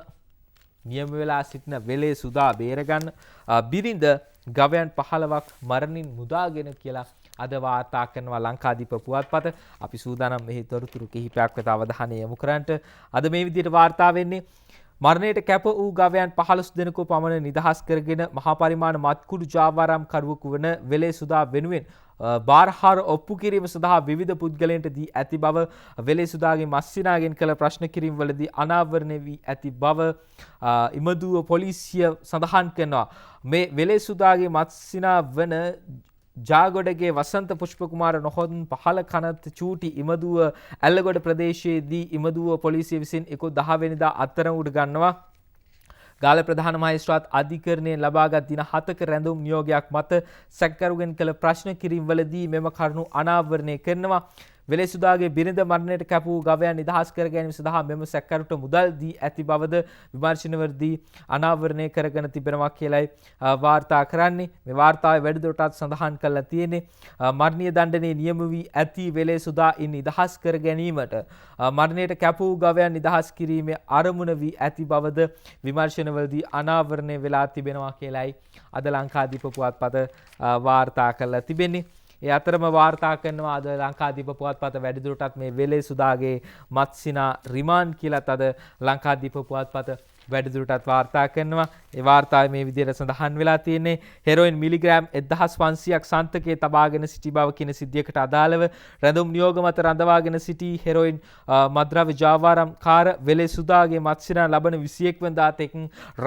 නියම වෙලා සිටින වෙලේ සුදා බේරගන්න බිරිඳ ගවයන් 15ක් මරණින් මුදාගෙන කියලා අද වාර්තා කරනවා ලංකාදීප පුවත්පත. අපි සූදානම් මෙහි තොරතුරු කිහිපයක් වෙත අවධානය යොමු කරන්නට. අද මේ විදිහට වාර්තා වෙන්නේ මරණයට කැප වූ ගවයන් 15 දෙනෙකු පමණ නිදහස් කරගෙන මහා පරිමාණ මත්කුඩු ජාවාරම් කරුවෙකු වන වෙලේ සුදා වෙනුවෙන් බාරහාර ඔප්පු කිරීම සඳහා විවිධ පුද්ගලයන්ට දී ඇති බව වෙලේ සුදාගේ මස්සිනාගෙන් කළ ප්‍රශ්න කිරීම වලදී අනාවරණය වී ඇති බව ඉමදුව පොලිසිය සඳහන් කරනවා. මේ වෙලේ සුදාගේ මස්සිනා වන ජාගොඩගේ වසන්ත පුෂ්පකුමාර නොහොන් පහළ කනත් චූටි ඉමදුව ඇල්ලගොඩ ප්‍රදේශයේදී ඉමදුව පොලිසිය විසින් 10 වෙනිදා අත්අඩංගුවට ගන්නවා. ගාල ප්‍රධාන මහේස්ත්‍රාත් අධිකරණයෙන් ලබාගත් දින 7ක රැඳුම් නියෝගයක් මත සැකකරුගෙන් කළ ප්‍රශ්න කිරීම වලදී මෙම කරුණු අනාවරණය කරනවා. වෙලේ සුදාගේ බිරිඳ මරණයට කැප වූ ගවයන් නිදහස් කර ගැනීම සඳහා මෙම සැකකරුට මුදල් දී ඇති බවද විමර්ශනවලදී අනාවරණය කරගෙන තිබෙනවා කියලයි වාර්තා කරන්නේ. මේ වාර්තාවේ වැඩිදුරටත් සඳහන් කරලා තියෙන්නේ මරණීය දණ්ඩනයේ නියම වී ඇති වෙලේ සුදා ඉන් නිදහස් කර ගැනීමට මරණයට කැප වූ ගවයන් නිදහස් කිරීමේ අරමුණ වී ඇති බවද විමර්ශනවලදී අනාවරණය වෙලා තිබෙනවා කියලයි අද ලංකාදීප පුවත්පත වාර්තා කරලා තිබෙන්නේ. ඒ අතරම වාර්තා කරනවා අද ලංකාදීප පුවත්පත වැඩිදුරටත් මේ වෙලේ සුදාගේ මත්සිනා රිමාන්ඩ් කියලාත් අද ලංකාදීප පුවත්පත වැඩිදුරටත් වාර්තා කරනවා. ඒ වාර්තාවේ මේ විදිහට සඳහන් වෙලා තියෙන්නේ හෙරොයින් මිලිග්‍රෑම් 1500ක් සන්තකයේ තබාගෙන සිටි බව කියන සිද්ධියකට අදාළව රැඳුම් නියෝග මත රඳවාගෙන සිටි හෙරොයින් මද්‍රව්‍ය ජාවාරම් කාර වෙලේ සුදාගේ මත්සිනා ලබන 21 වෙනිදා තෙක්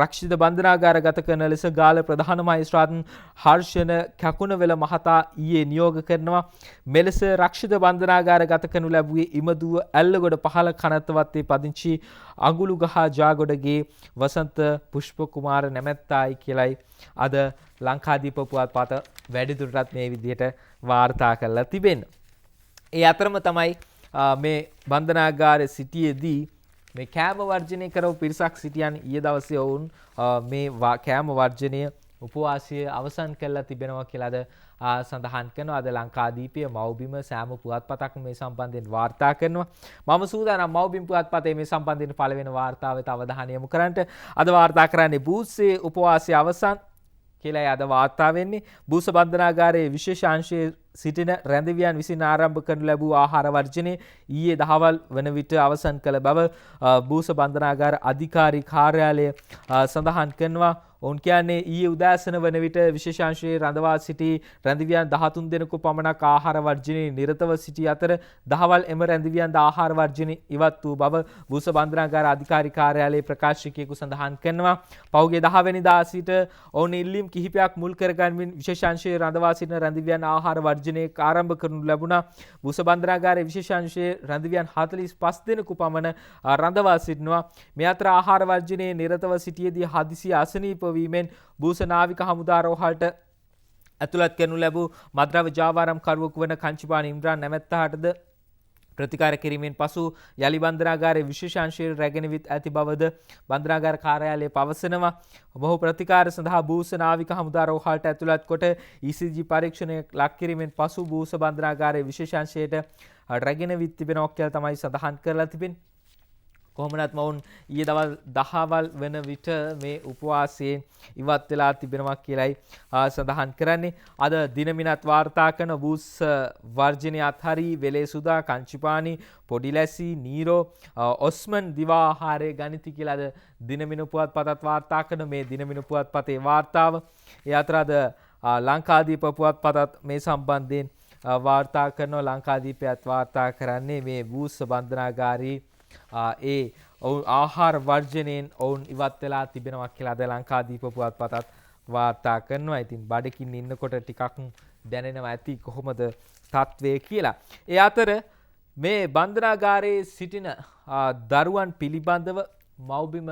රක්ෂිත බන්ධනාගාර ගත කරන ලෙස ගාල ප්‍රධාන මහේස්ත්‍රාත් හර්ෂණ කැකුණවෙල මහතා ඊයේ නියෝග කරනවා. මෙලෙස රක්ෂිත බන්ධනාගාර ගත කරනු ලැබුවේ ඉමදුව ඇල්ලගොඩ පහළ කනත්තවත්තේ පදිංචි අඟුලුගහ ජාගොඩගේ වසන්ත පුෂ්ප කුමාර නැමැත්තායි කියලයි අද ලංකාදීප පුවත්පත වැඩිදුරටත් මේ විදිහට වාර්තා කරලා තිබෙන්නේ. ඒ අතරම තමයි මේ බන්ධනාගාරයේ සිටියේදී මේ කෑම වර්ජනය කරව පිරිසක් සිටියන් ඊයේ දවසේ ඔවුන් මේ කෑම වර්ජනය උපවාසය අවසන් කරලා තිබෙනවා කියලාද සඳහන් කරනවා. අද ලංකාදීපයේ මව්බිම සෑම පුවත්පතක්ම මේ සම්බන්ධයෙන් වාර්තා කරනවා. මම සූදානම් මව්බිම් පුවත්පතේ මේ සම්බන්ධයෙන් පළවෙනි වාර්තාවට අවධානය යොමු කරන්නට. අද වාර්තා කරන්නේ බූස්සේ උපවාසය අවසන් කියලායි අද වාර්තා වෙන්නේ. බූස බන්ධනාගාරයේ විශේෂාංශයේ සිටින රැඳවියන් විසින් ආරම්භ කරනු ලැබූ ආහාර වර්ජනය ඊයේ දහවල් වන විට අවසන් කළ බව බූස බන්ධනාගාර අධිකාරී කාර්යාලය සඳහන් කරනවා. ඔවුන් කියන්නේ ඊයේ උදෑසන වන විට විශේෂාංශයේ රඳවා සිටි රැඳවියන් 13 දෙනෙකු පමණක් ආහාර වර්ජනයේ නිරතව සිටි අතර දහවල් එම රැඳවියන් ආහාර වර්ජනය ඉවත් වූ බව බූස බන්ධනාගාර අධිකාරී කාර්යාලයේ ප්‍රකාශකයෙකු සඳහන් කරනවා. පහුගිය 10 වෙනිදා සිට ඔවුන් ඉල්ලීම් කිහිපයක් මුල් කරගනිමින් විශේෂාංශයේ රඳවා සිටින රැඳවියන් ආහාර වර්ජනය ආරම්භ කරනු ලැබුණා. බූස බන්ධනාගාරයේ විශේෂාංශයේ රැඳවියන් 45 දෙනෙකු පමණ රඳවා සිටිනවා. මේ අතර ආහාර වර්ජනයේ නිරතව සිටියේදී හදිසි අසනීප වීමෙන් බූස නාවික හමුදා රෝහලට ඇතුළත් කරනු ලැබූ මද්‍රව්‍ය ජාවාරම් කරුවෙකු වන කංචිපාන ඉම්රාන් නැමැත්තාටද ප්‍රතිකාර කිරීමෙන් පසු යලි බන්ධනාගාරයේ විශේෂාංශයේ රැගෙන විත් ඇති බවද බන්ධනාගාර කාර්යාලය පවසනවා. ඔහු ප්‍රතිකාර සඳහා බූස නාවික හමුදා රෝහලට ඇතුළත් කොට ECG පරීක්ෂණයක් ලක් කිරීමෙන් පසු බූස බන්ධනාගාරයේ විශේෂාංශයට රැගෙන විත් තිබෙනවා කියලා තමයි සඳහන් කරලා තිබෙන්නේ. කොහොමනත් මවුන් ඊයේ දවල් 10වල් වෙන විට මේ උපවාසයෙන් ඉවත් වෙලා තිබෙනවා කියලයි සඳහන් කරන්නේ. අද දිනමිනත් වාර්තා කරන බූස් වර්ජනය අත්හරි වෙලේසුදා කංචිපානි පොඩිලැසි නීරෝ ඔස්මන් දිවා ආහාරය ගනිති කියලා අද දිනමින පුවත්පතත් වාර්තා කරන මේ දිනමින පුවත්පතේ වාර්තාව. ඒ අතර අද ලංකාදීප පුවත්පතත් මේ සම්බන්ධයෙන් වාර්තා කරනවා. ලංකාදීපයත් වාර්තා කරන්නේ මේ බූස් බන්ධනාගාරී ඒ ඔවුන් ආහාර වර්ජනයෙන් ඔවුන් ඉවත් වෙලා තිබෙනවා කියලා අද ලංකාදීප පුවත්පතත් වාර්තා කරනවා. ඉතින් බඩකින් ඉන්නකොට ටිකක් දැනෙනවා ඇති කොහොමද තත්ත්වය කියලා. ඒ අතර මේ බන්ධනාගාරයේ සිටින දරුවන් පිළිබඳව මව්බිම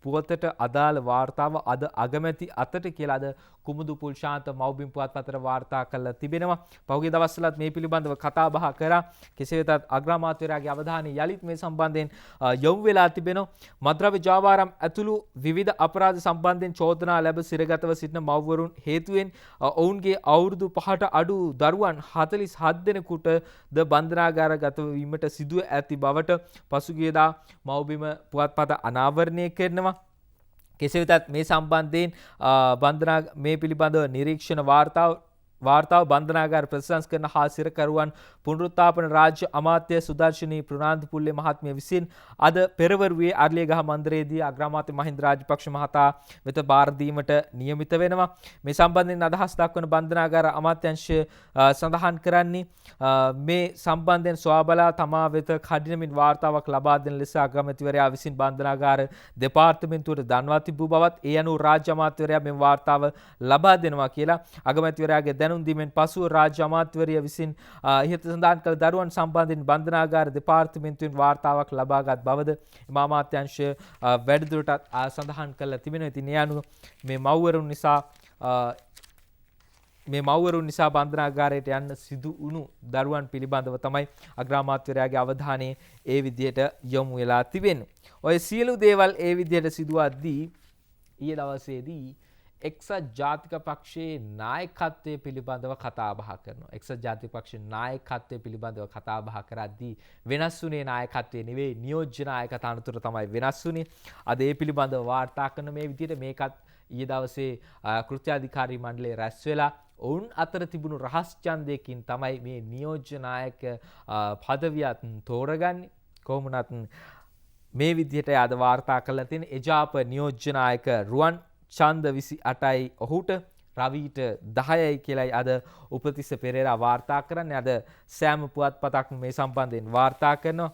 පුවතට අදාළ වාර්තාව අද අගමැති අතට කියලා අද කුමුදු පුල්ශාන්ත මව්බිම් පුවත්පතට වාර්තා කරලා තිබෙනවා. පහුගිය දවස්වලත් මේ පිළිබඳව කතා බහ කරා. කෙසේ වෙතත් අග්‍රාමාත්‍යවරයාගේ අවධානය යලිත් මේ සම්බන්ධයෙන් යොමු වෙලා තිබෙනවා. මද්‍රව්‍ය ජාවාරම් ඇතුළු විවිධ අපරාධ සම්බන්ධයෙන් චෝදනා ලැබ සිරගතව සිටින මව්වරුන් හේතුවෙන් ඔවුන්ගේ අවුරුදු 5ට අඩු දරුවන් 47 දෙනෙකුට ද බන්ධනාගාරගත වීමට සිදුව ඇති බවට පසුගියදා මව්බිම පුවත්පත අනාවරණය කරනවා. කෙසේ වෙතත් මේ සම්බන්ධයෙන් මේ පිළිබඳව නිරීක්ෂණ වාර්තාව බන්ධනාගාර ප්‍රතිසංස්කරණ හා සිරකරුවන් පුනරුත්ථාපන රාජ්‍ය අමාත්‍ය සුදර්ශනී ප්‍රනාන්දුපුල්ලේ මහත්මිය විසින් අද පෙරවරුවේ අර්ලියගහ මන්දිරයේදී අග්‍රාමාත්‍ය මහින්ද රාජපක්ෂ මහතා වෙත බාර දීමට නියමිත වෙනවා. මේ සම්බන්ධයෙන් අදහස් දක්වන බන්ධනාගාර අමාත්‍යාංශය සඳහන් කරන්නේ මේ සම්බන්ධයෙන් සොයාබලා තමා වෙත කඩිනමින් වාර්තාවක් ලබා දෙන ලෙස අගමැතිවරයා විසින් බන්ධනාගාර දෙපාර්තමේන්තුවට දන්වා තිබූ බවත් ඒ අනුව රාජ්‍ය අමාත්‍යවරයා මේ වාර්තාව ලබා දෙනවා කියලා අගමැතිවරයාගේ දැනුම් දීමෙන් පසුව රාජ්‍ය අමාත්‍යවරයා විසින් ඉහත සඳහන් කළ දරුවන් සම්බන්ධයෙන් බන්ධනාගාර දෙපාර්තමේන්තුවෙන් වාර්තාවක් ලබාගත් බවද එම අමාත්‍යාංශය වැඩිදුරටත් සඳහන් කළා තිබෙනවා. ඉතින් ඒ අනුව මේ මව්වරුන් නිසා බන්ධනාගාරයට යන්න සිදු වුණු දරුවන් පිළිබඳව තමයි අග්‍රාමාත්‍යවරයාගේ අවධානය ඒ විදිහට යොමු වෙලා තිබෙන්නේ. ඔය සියලු දේවල් ඒ විදිහට සිදුවද්දී ඊයේ දවසේදී එක්සත් ජාතික පක්ෂයේ නායකත්වය පිළිබඳව කතා බහ කරනවා. එක්සත් ජාතික පක්ෂයේ නායකත්වය පිළිබඳව කතා බහ කරද්දී වෙනස් වුණේ නායකත්වයේ නෙවෙයි නියෝජ්‍ය නායක තනතුර තමයි වෙනස් වුණේ. අද ඒ පිළිබඳව වාර්තා කරන මේ විදිහට මේකත් ඊයේ දවසේ කෘත්‍යාධිකාරී මණ්ඩලය රැස් වෙලා ඔවුන් අතර තිබුණු රහස් ඡන්දයකින් තමයි මේ නියෝජ්‍ය නායක පදවියත් තෝරගන්නේ. කොහොමුණත් මේ විදිහට අද වාර්තා කරලා තියෙන එජාප නියෝජ්‍ය නායක රුවන් ඡන්ද 28යි ඔහුට රවිට 10යි කියලායි අද උපතිස්ස පෙරේරා වාර්තා කරන්නේ. අද සෑම පුවත්පතක් මේ සම්බන්ධයෙන් වාර්තා කරනවා.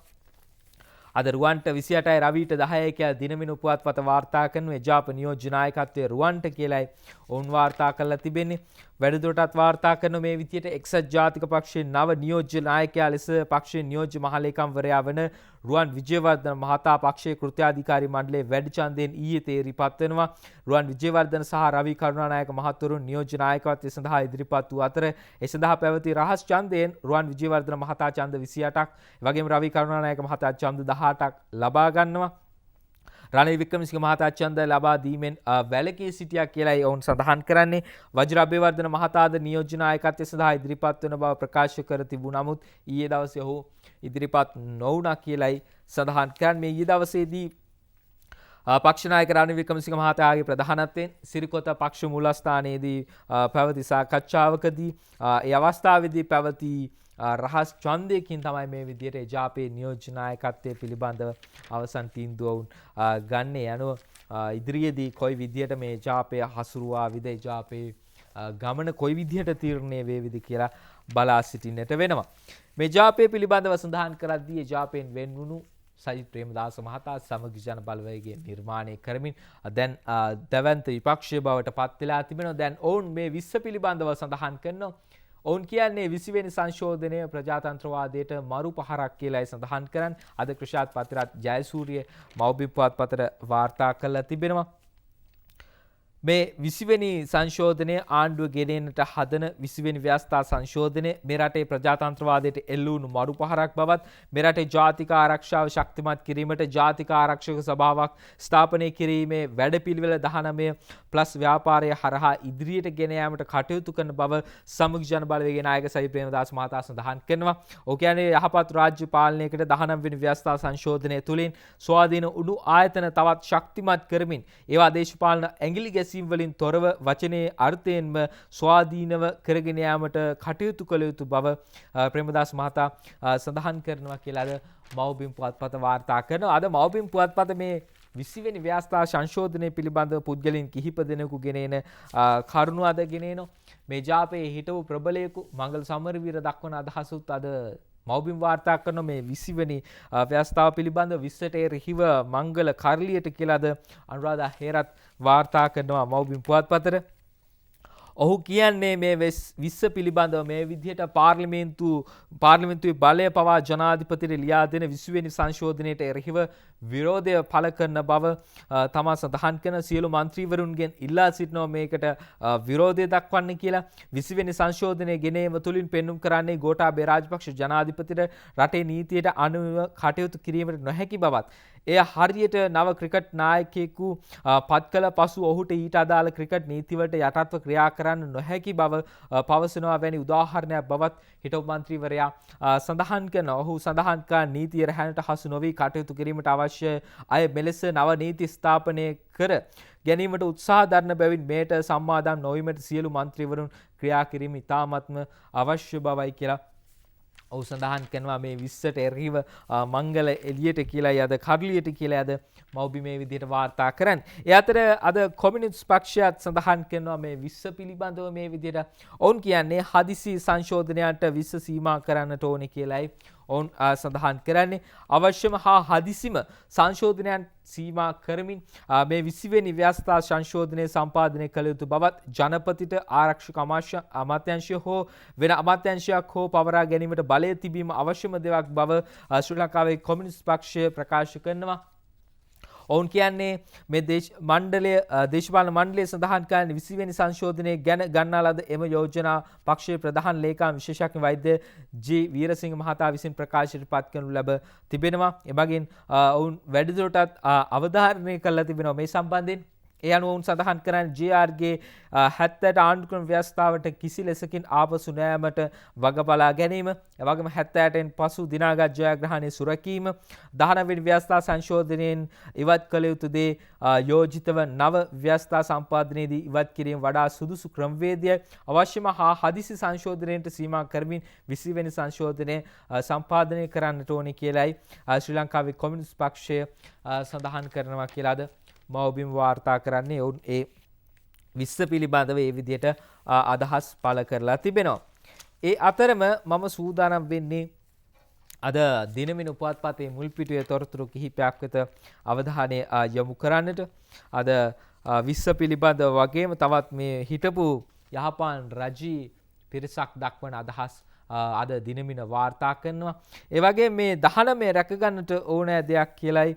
අද රුවන්ට 28යි රවිට 10යි කියලා දිනමිනු පුවත්පත වාර්තා කරනවා. එජාප නියෝජ්‍ය නායකත්වයේ රුවන්ට කියලායි ඔවුන් වාර්තා කරලා තිබෙන්නේ. වැඩිදුරටත් වාර්තා කරන මේ විදියට එක්සත් ජාතික පක්ෂයේ නව නියෝජ්‍ය නායකයා ලෙස පක්ෂයේ නියෝජ්‍ය මහලේකම්වරයා වන රුවන් විජේවර්ධන මහතා පක්ෂයේ කෘත්‍යාධිකාරී මණ්ඩලයේ වැඩි ඡන්දයෙන් ඊයේ තේරිපත් වෙනවා. රුවන් විජේවර්ධන සහ රවි කරුණානායක මහතුරුන් නියෝජ්‍ය නායකත්වය සඳහා ඉදිරිපත් වූ අතර ඒ සඳහා පැවති රහස් ඡන්දයෙන් රුවන් විජේවර්ධන මහතා ඡන්ද 28ක්, එවැගේම රවි කරුණානායක මහතා ඡන්ද 18ක් ලබා ගන්නවා. රනිල් වික්‍රමසිංහ මහතා ඡන්ද ලබා දීමෙන් වැළකී සිටියා කියලායි ඔවුන් සඳහන් කරන්නේ. වජිර අබේවර්ධන මහතාද නියෝජ්‍ය නායකත්වය සඳහා ඉදිරිපත් වන බව ප්‍රකාශ කර තිබුණ නමුත් ඊයේ දවසේ ඔහු ඉදිරිපත් නොවුණා කියලායි සඳහන් කරන්නේ. ඊයේ දවසේදී පක්ෂ නායක රනිල් වික්‍රමසිංහ මහතාගේ ප්‍රධානත්වයෙන් සිරිකොත පක්ෂ මූලස්ථානයේදී පැවති සාකච්ඡාවකදී ඒ අවස්ථාවේදී පැවති රහස් ඡන්දයකින් තමයි මේ විදියට එජාපේ නියෝජ්‍ය නායකත්වයේ පිළිබඳව අවසන් තීන්දුව ගන්නේ. අනුව ඉදිරියේදී කොයි විදියට මේ එජාපය හසුරුවාවිද, එජාපේ ගමන කොයි විදියට තීරණය වේවිද කියලා බලා සිටින්නට වෙනවා. මේ එජාපය පිළිබඳව සඳහන් කරද්දී එජාපෙන් වෙන්වුණු සජිත් ප්‍රේමදාස මහතා සමගි ජන බලවේගය නිර්මාණය කරමින් දැන් දැවැන්ත විපක්ෂය බවට පත් වෙලා තිබෙනවා. දැන් ඔවුන් මේ 20 පිළිබඳව සඳහන් කරනවා. ඔවුන් කියන්නේ 20 වෙනි සංශෝධනය ප්‍රජාතන්ත්‍රවාදයට මරු පහරක් කියලායි සඳහන් කරන්නේ. අද ක්‍රිෂාත් පතිරත් ජයසූරිය මව්බිම් පුවත්පතට වාර්තා කරලා තිබෙනවා. මේ 20 වෙනි සංශෝධනය ආණ්ඩුව ගෙනෙන්නට හදන 20 වෙනි ව්‍යවස්ථා සංශෝධනය මේ රටේ ප්‍රජාතන්ත්‍රවාදයට එල්ල වුණු මරු පහරක් බවත්, මේ රටේ ජාතික ආරක්ෂාව ශක්තිමත් කිරීමට ජාතික ආරක්ෂක සභාවක් ස්ථාපනය කිරීමේ වැඩපිළිවෙල 19+ ව්‍යාපාරය හරහා ඉදිරියට ගෙන යාමට කටයුතු කරන බව සමගි ජන බලවේගයේ නායක සජිත් ප්‍රේමදාස මහතා සඳහන් කරනවා. ඔහු කියන්නේ යහපත් රාජ්‍ය පාලනයකට 19 වෙනි ව්‍යවස්ථා සංශෝධනය තුළින් ස්වාධීන උණු ආයතන තවත් ශක්තිමත් කරමින් ඒවා දේශපාලන ඇඟිලි වලින් තොරව වචනයේ අර්ථයෙන්ම ස්වාධීනව කරගෙන යාමට කටයුතු කළ යුතු බව ප්‍රේමදාස මහතා සඳහන් කරනවා කියලා අද මව්බිම් පුවත්පත වාර්තා කරනවා. අද මව්බිම් පුවත්පත මේ 20 වෙනි ව්‍යවස්ථා සංශෝධනය පිළිබඳව පුද්ගලයන් කිහිප දෙනෙකු ගෙනෙන කරුණු අද ගෙනෙනවා. මේ ජාපයේ හිටවු ප්‍රබලයෙකු මංගල සමරවීර දක්වන අදහසුත් අද මව්බිම් වාර්තා කරන මේ 20 වෙනි ව්‍යවස්ථාව පිළිබඳ 20ට එරෙහිව මංගල කරලියට කියලාද අනුරාධා හේරත් වාර්තා කරනවා මව්බිම් පුවත්පතට. ඔහු කියන්නේ මේ 20 පිළිබඳව මේ විදිහට පාර්ලිමේන්තුවේ බලය පවා ජනාධිපතිට ලියා දෙන 20 වෙනි සංශෝධනයට එරෙහිව විරෝධය පළ කරන බව තමා සඳහන් කරන සියලු මන්ත්‍රීවරුන්ගෙන් ඉල්ලා සිටිනවා මේකට විරෝධය දක්වන්න කියලා. 20 වෙනි සංශෝධනය ගෙනීම තුළින් පෙන්눔 කරන්නේ ගෝඨාභය රාජපක්ෂ ජනාධිපතිට රටේ නීතියට අනුව කටයුතු කිරීමට නොහැකි බවත්, එය හරියට නව ක්‍රිකට් නායකයෙකු පත් කළ පසු ඔහුට ඊට අදාළ ක්‍රිකට් නීතිවලට යටත්ව ක්‍රියා කරන්න නොහැකි බව පවසනවා වැනි උදාහරණයක් බවත් හිටපු මන්ත්‍රීවරයා සඳහන් කරනවා. ඔහු සඳහන් කර නීතිය රැහැනට හසු නොවී කටයුතු කිරීමට අවශ්‍ය අය මෙලෙස නව නීති ස්ථාපනය කර ගැනීමට උත්සාහ දරන බැවින් මේට සම්මාදම් නොවීමට සියලු මන්ත්‍රීවරුන් ක්‍රියා කිරීම ඉතාමත්ම අවශ්‍ය බවයි කියලා ඔහු සඳහන් කරනවා. මේ 20ට එරෙහිව මංගල එළියට කියලායි අද කඩලියට කියලායි අද මව්බිම මේ විදිහට වාර්තා කරන්නේ. ඒ අතර අද කොමියුනිස්ට් පක්ෂයත් සඳහන් කරනවා මේ 20 පිළිබඳව මේ විදිහට ඔවුන් කියන්නේ හදිසි සංශෝධනයන්ට 20 සීමා කරන්නට ඕනේ කියලායි ඔවුන් සඳහන් කරන්නේ. අවශ්‍යම හා හදිසිම සංශෝධනයන් සීමා කරමින් මේ 20 වෙනි ව්‍යවස්ථා සංශෝධනය සම්පාදනය කළ යුතු බවත්, ජනපතිට ආරක්ෂක අමාත්‍යාංශය හෝ වෙන අමාත්‍යාංශයක් හෝ පවරා ගැනීමට බලය තිබීම අවශ්‍යම දෙයක් බව ශ්‍රී ලංකාවේ කොමියුනිස්ට් පක්ෂය ප්‍රකාශ කරනවා. ඔවුන් කියන්නේ මේ දේශපාලන මණ්ඩලය සඳහන් කරන්නේ 20 වෙනි සංශෝධනය ගැන ගන්නා ලද එම යෝජනා පක්ෂයේ ප්‍රධාන ලේකම් විශේෂඥ වෛද්‍ය ජී වීරසිංහ මහතා විසින් ප්‍රකාශයට පත් කරනු ලැබ තිබෙනවා. එබැගින් ඔවුන් වැඩිදුරටත් අවධාරණය කළා තිබෙනවා මේ සම්බන්ධයෙන්. ඒ අනුව ඔවුන් සඳහන් කරන්නේ JRගේ 70ට ආණ්ඩු ක්‍රම ව්‍යවස්ථාවට කිසි ලෙසකින් ආපසු නෑමට වග බලා ගැනීම, එවැගේම 70න් පසු දිනාගත් ජයග්‍රහණය සුරකීම, 19 වෙනි ව්‍යවස්ථා සංශෝධනයෙන් ඉවත් කළ යුතු දේ යෝජිතව නව ව්‍යවස්ථා සම්පාදනයේදී ඉවත් කිරීම වඩා සුදුසු ක්‍රමවේදයයි. අවශ්‍යම හා හදිසි සංශෝධනයට සීමා කරමින් 20 වෙනි සංශෝධනය සම්පාදනය කරන්නට ඕනේ කියලායි ශ්‍රී ලංකාවේ කොමියුනිස්ට් පක්ෂය සඳහන් කරනවා කියලාද මව්බිම් වාර්තා කරන්නේ. ඔවුන් ඒ 20 පිළිබඳව ඒ විදිහට අදහස් පළ කරලා තිබෙනවා. ඒ අතරම මම සූදානම් වෙන්නේ අද දිනමින පුවත්පතේ මුල් පිටුවේ තොරතුරු කිහිපයක් වෙත අවධානය යොමු කරන්නට. අද 20 පිළිබඳව වගේම තවත් මේ හිටපු යහපාන් රජී පිරිසක් දක්වන අදහස් අද දිනමින වාර්තා කරනවා. ඒ වගේ මේ 19 රැක ගන්නට ඕනෑ දෙයක් කියලයි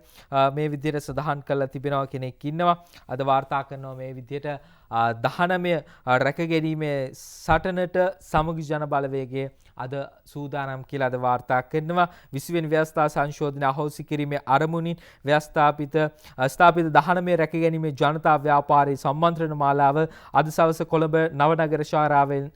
මේ විදිහට සඳහන් කරලා තිබෙනවා කෙනෙක් ඉන්නවා. අද වාර්තා කරනවා මේ විදිහට 19 රැක ගැනීමේ සටනට සමගි ජන බලවේගයේ අද සූදානම් කියලා අද වාර්තා කරනවා. 20 වෙනි ව්‍යවස්ථා සංශෝධන අහෝසි කිරීමේ අරමුණින් ස්ථාපිත 19 රැක ගැනීමේ ජනතා ව්‍යාපාරයේ සම්මන්ත්‍රණ මාලාව අද සවස කොළඹ නවනගර ශාලාවෙන්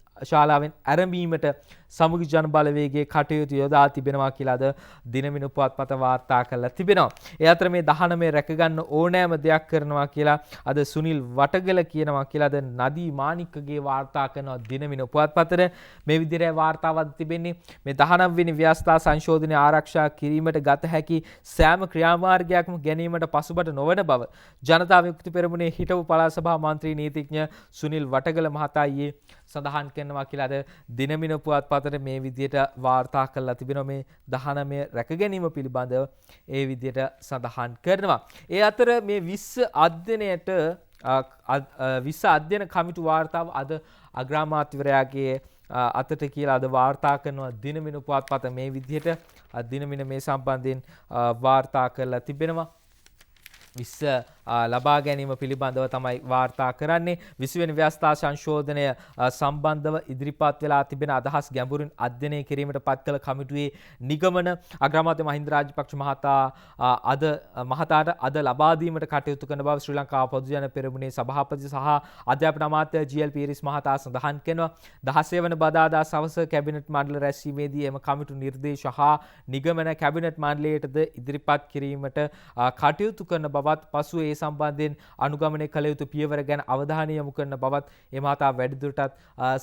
ආරම්භීමට සමගි ජන බලවේගයේ කටයුතු යොදා තිබෙනවා කියලා අද දිනමින පුවත්පත වාර්තා කරලා තිබෙනවා. ඒ අතර මේ 19 රැක ගන්න ඕනෑම දෙයක් කරනවා කියලා අද සුනිල් වටගල කියනවා කියලා අද නදී මාණික්කගේ වාර්තා කරනවා දිනමින පුවත්පතේ. මේ විදිහට වාර්තාවක් තිබෙන්නේ මේ 19 වෙනි ව්‍යවස්ථා සංශෝධනය ආරක්ෂා කිරීමට ගත හැකි සෑම ක්‍රියාමාර්ගයක්ම ගැනීමට පසුබට නොවන බව ජනතා විමුක්ති පෙරමුණේ හිටපු පළාත් සභා මන්ත්‍රී නීතිඥ සුනිල් වටගල මහතා ඊයේ සඳහන් කරනවා කියලා අද දිනමින පුවත්පතට මේ විදිහට වාර්තා කරලා තිබෙනවා. මේ 19 රැක ගැනීම පිළිබඳව ඒ විදිහට සඳහන් කරනවා. ඒ අතර මේ 20 අධ්‍යයනයට 20 අධ්‍යයන කමිටු වාර්තාව අද අග්‍රාමාත්‍යවරයාගේ අතට කියලා අද වාර්තා කරනවා දිනමින පුවත්පත මේ විදිහට දිනමින මේ සම්බන්ධයෙන් වාර්තා කරලා තිබෙනවා. 20 ලබා ගැනීම පිළිබඳව තමයි වාර්තා කරන්නේ. 20 වෙනි ව්‍යවස්ථා සංශෝධනය සම්බන්ධව ඉදිරිපත් වෙලා තිබෙන අදහස් ගැඹුරින් අධ්‍යයනය කිරීමට පත් කළ කමිටුවේ නිගමන අග්‍රාමාත්‍ය මහින්ද රාජපක්ෂ මහතාට අද ලබා දීමට කටයුතු කරන බව ශ්‍රී ලංකා පොදු ජන පෙරමුණේ සභාපති සහ අධ්‍යාපන අමාත්‍ය ජී.එල්. පීරිස් මහතා සඳහන් කරනවා. 16 වන බදාදා සවස කැබිනට් මණ්ඩල රැස්වීමේදී එම කමිටු නිර්දේශ හා නිගමන කැබිනට් මණ්ඩලයටද ඉදිරිපත් කිරීමට කටයුතු කරන බවත් පසුව ඒ සම්බන්ධයෙන් අනුගමනය කළ යුතු පියවර ගැන අවධානය යොමු කරන බවත් ඒ මහතා වැඩිදුරටත්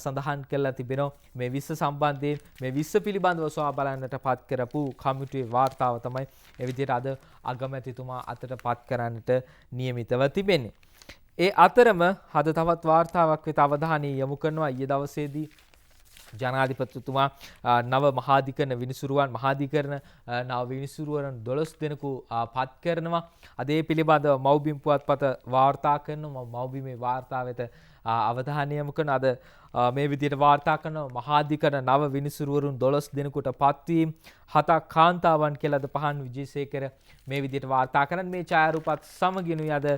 සඳහන් කරලා තිබෙනවා. මේ 20 සම්බන්ධයෙන් මේ 20 පිළිබඳව සොයා බලන්නට පත් කරපු කමිටුවේ වාර්තාව තමයි ඒ විදිහට අද අගමැතිතුමා අතට පත් කරන්නට නියමිතව තිබෙන්නේ. ඒ අතරම අද තවත් වාර්තාවක් වෙත අවධානය යොමු කරනවා. ඊයේ දවසේදී ජනාධිපතිතුමා නව මහාධිකරණ විනිසුරුවන් මහාධිකරණ නව විනිසුරුවරන් 12 දෙනෙකු පත් කරනවා. අද ඒ පිළිබඳව මව්බිම් පුවත්පත වාර්තා කරනවා. මව්බිමේ වාර්තා වෙත අවධානය යොමු කරන අද මේ විදිහට වාර්තා කරන මහාධිකරණ නව විනිසුරුවරුන් 12 දෙනෙකුට පත්වීම 7ක් කාන්තාවන් කියලා අද පහන් විජේසේකර මේ විදිහට වාර්තා කරන මේ ඡායාරූපත් සමගිනුයි අද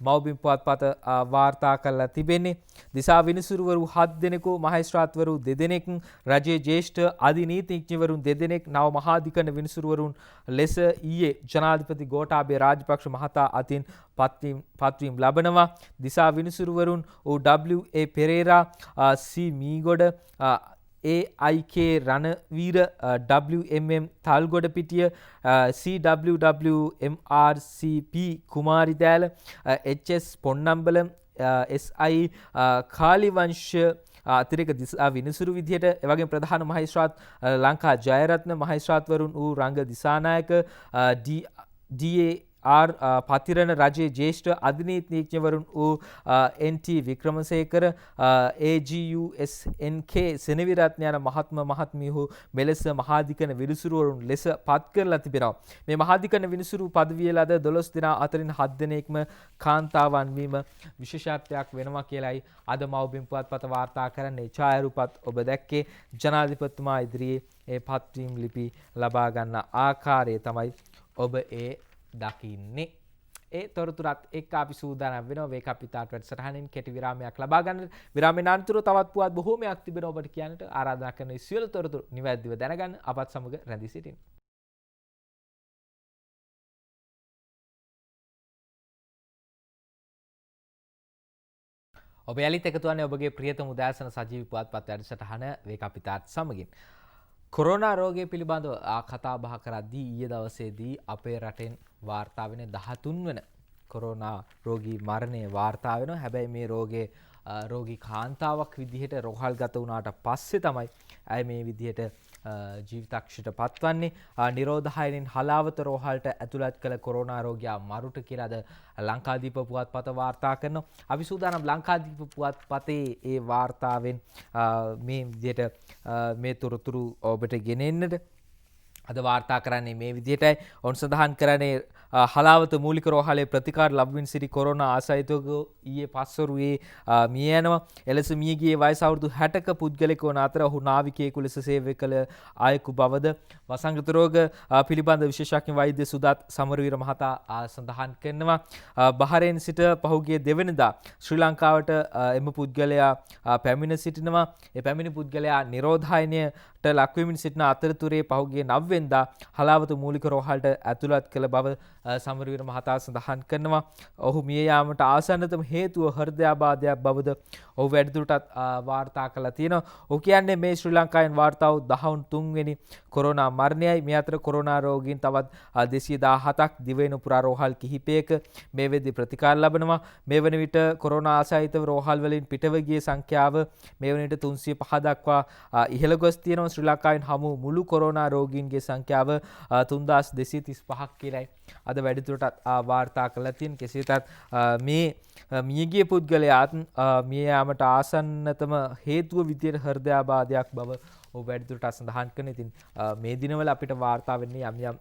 මව්බිම් පුවත්පත වාර්තා කරලා තිබෙන්නේ. දිසා විනිසුරුවරු 7 දෙනෙකු, මහේස්ත්‍රාත්වරු 2 දෙනෙක්, රජයේ ජ්‍යෙෂ්ඨ අධිනීතිඥවරුන් 2 දෙනෙක් නව මහාධිකරණ විනිසුරුවරුන් ලෙස ඊයේ ජනාධිපති ගෝඨාභය රාජපක්ෂ මහතා අතින් පත්වීම් ලබනවා. දිසා විනිසුරුවරුන් W.A. Perera, C. Meegoda, AIK Ranaweera, WMM තල්ගොඩපිටිය, CWWMRCP කුමාරිදෑල, HS Ponnambalam, SI කාලිවංශ අතිරේක දිසා විනිසුරු විදිහට එවැගේ ප්‍රධාන මහේස්ත්‍රාත් ලංකා ජයරත්න මහේස්ත්‍රාත්වරුන් වූ රංග දිසානායක, DAR පතිරණ රජයේ ජ්‍යෙෂ්ඨ අධිනීතිඥවරුන් වූ NT වික්‍රමසේකර, AGUSNK සෙනවිරත්න යන මහත්මිහු මෙලෙස මහාධිකරණ විනිසුරුවරුන් ලෙස පත් කරලා තිබෙනවා. මේ මහාධිකරණ විනිසුරු පදවිය ලද 12 දෙනා අතරින් 7 දෙනෙක්ම කාන්තාවන් වීම විශේෂත්වයක් වෙනවා කියලයි අද මව්බිම් පුවත්පත වාර්තා කරන්නේ. ඡායාරූපත් ඔබ දැක්කේ ජනාධිපතිතුමා ඉදිරියේ ඒ පත්වීම් ලිපි ලබා ගන්න ආකාරය තමයි ඔබ ඒ දකින්නේ. ඒ තොරතුරත් එක්ක අපි සූදානම් වෙනවා වේකපිතාට වැඩසටහනින් කෙටි විරාමයක් ලබා ගන්න. විරාමයෙන් අනතුරු තවත් පුවත් බොහෝමයක් තිබෙනවා ඔබට කියන්නට ආරාධනා කරන සියලු තොරතුරු නිවැරදිව දැනගන්න අපත් සමග රැඳී සිටින්න. ඔබ යලිත් එකතු වන්නේ ඔබගේ ප්‍රියතම උදෑසන සජීවී පුවත්පත් වැඩසටහන වේකපිතාට සමගින්. කොරෝනා රෝගය පිළිබඳව කතා බහ කරද්දී ඊයේ දවසේදී අපේ රටෙන් වාර්තා වෙන 13 වන කොරෝනා රෝගී මරණය වාර්තා වෙනවා. හැබැයි මේ රෝගී කාන්තාවක් විදිහට රෝහල්ගත වුණාට පස්සේ තමයි ඇය මේ විදිහට ජීවිතක්ෂයට පත්වන්නේ. නිරෝධායනෙන් හලාවත රෝහලට ඇතුළත් කළ කොරෝනා රෝගියා මරුට කියලා අද ලංකාදීප පුවත්පත වාර්තා කරනවා. අපි සූදානම් ලංකාදීප පුවත්පතේ ඒ වාර්තාවෙන් මේ විදිහට මේ තොරතුරු ඔබට ගෙනෙන්නට. අද වාර්තා කරන්නේ මේ විදිහටයි. ඔවුන් සඳහන් කරන්නේ හලාවත මූලික රෝහලේ ප්‍රතිකාර ලබමින් සිටි කොරෝනා ආසාදිතවකු ඊයේ පස්වරුවේ මිය යනවා. එලෙස මිය ගියේ වයස අවුරුදු 60ක පුද්ගලයෙකු වන අතර ඔහු නාවිකයෙකු ලෙස සේවය කළ අයෙකු බවද වසංගත රෝග පිළිබඳ විශේෂඥ වෛද්‍ය සුදත් සමරවීර මහතා සඳහන් කරනවා. බහරේන් සිට පහුගිය දෙවනිදා ශ්‍රී ලංකාවට එම පුද්ගලයා පැමිණ සිටිනවා. ඒ පැමිණි පුද්ගලයා නිරෝධායනයට ලක්වෙමින් සිටින අතරතුරේ පහුගිය 9 වෙනිදා හලාවත මූලික රෝහලට ඇතුළත් කළ බව සමරවීර මහතා සඳහන් කරනවා. ඔහු මිය යාමට ආසන්නතම හේතුව හෘදයාබාධයක් බවද ඔහු වැඩිදුරටත් වාර්තා කළා තියෙනවා. ඔහු කියන්නේ මේ ශ්‍රී ලංකාවෙන් වාර්තා වූ 13 වෙනි කොරෝනා මරණයයි. මේ අතර කොරෝනා රෝගීන් තවත් 217ක් දිවයින පුරා රෝහල් කිහිපයක මේ වෙද්දී ප්‍රතිකාර ලබනවා. මේ වන විට කොරෝනා ආසාදිතව රෝහල් වලින් පිටව ගිය සංඛ්‍යාව මේ වන විට 305 දක්වා ඉහළ ගොස් තියෙනවා. ශ්‍රී ලංකාවෙන් හමු මුළු කොරෝනා රෝගීන්ගේ සංඛ්‍යාව 3235ක් කියලායි අද වැඩිදුරටත් වාර්තා කළා තියෙන. කෙසේ වෙතත් මේ මියගිය පුද්ගලයාත් මිය යාමට ආසන්නතම හේතුව විදියට හෘදයාබාධයක් බව ඔහු වැඩිදුරටත් සඳහන් කරනවා. ඉතින් මේ දිනවල අපිට වාර්තා වෙන්නේ යම්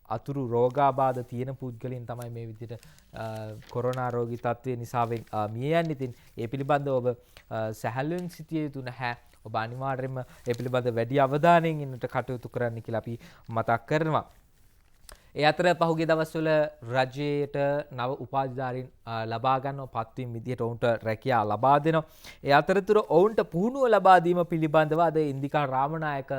අතුරු රෝගාබාධ තියෙන පුද්ගලයන් තමයි මේ විදිහට කොරෝනා රෝගී තත්ත්වය නිසාවෙන් මිය යන්නේ. ඉතින් ඒ පිළිබඳව ඔබ සැහැල්ලුවෙන් සිටිය යුතු නැහැ. ඔබ අනිවාර්යයෙන්ම ඒ පිළිබඳව වැඩි අවධානයෙන් ඉන්නට කටයුතු කරන්න කියලා අපි මතක් කරනවා. ඒ අතර පහුගිය දවස්වල රජයට නව උපාධිධාරීන් ලබා ගන්නව පත්වීම් විදිහට ඔවුන්ට රැකියාව ලබා දෙනවා. ඒ අතරතුර ඔවුන්ට පුහුණුව ලබා දීම පිළිබඳව අද ඉන්දිකා රාමනායක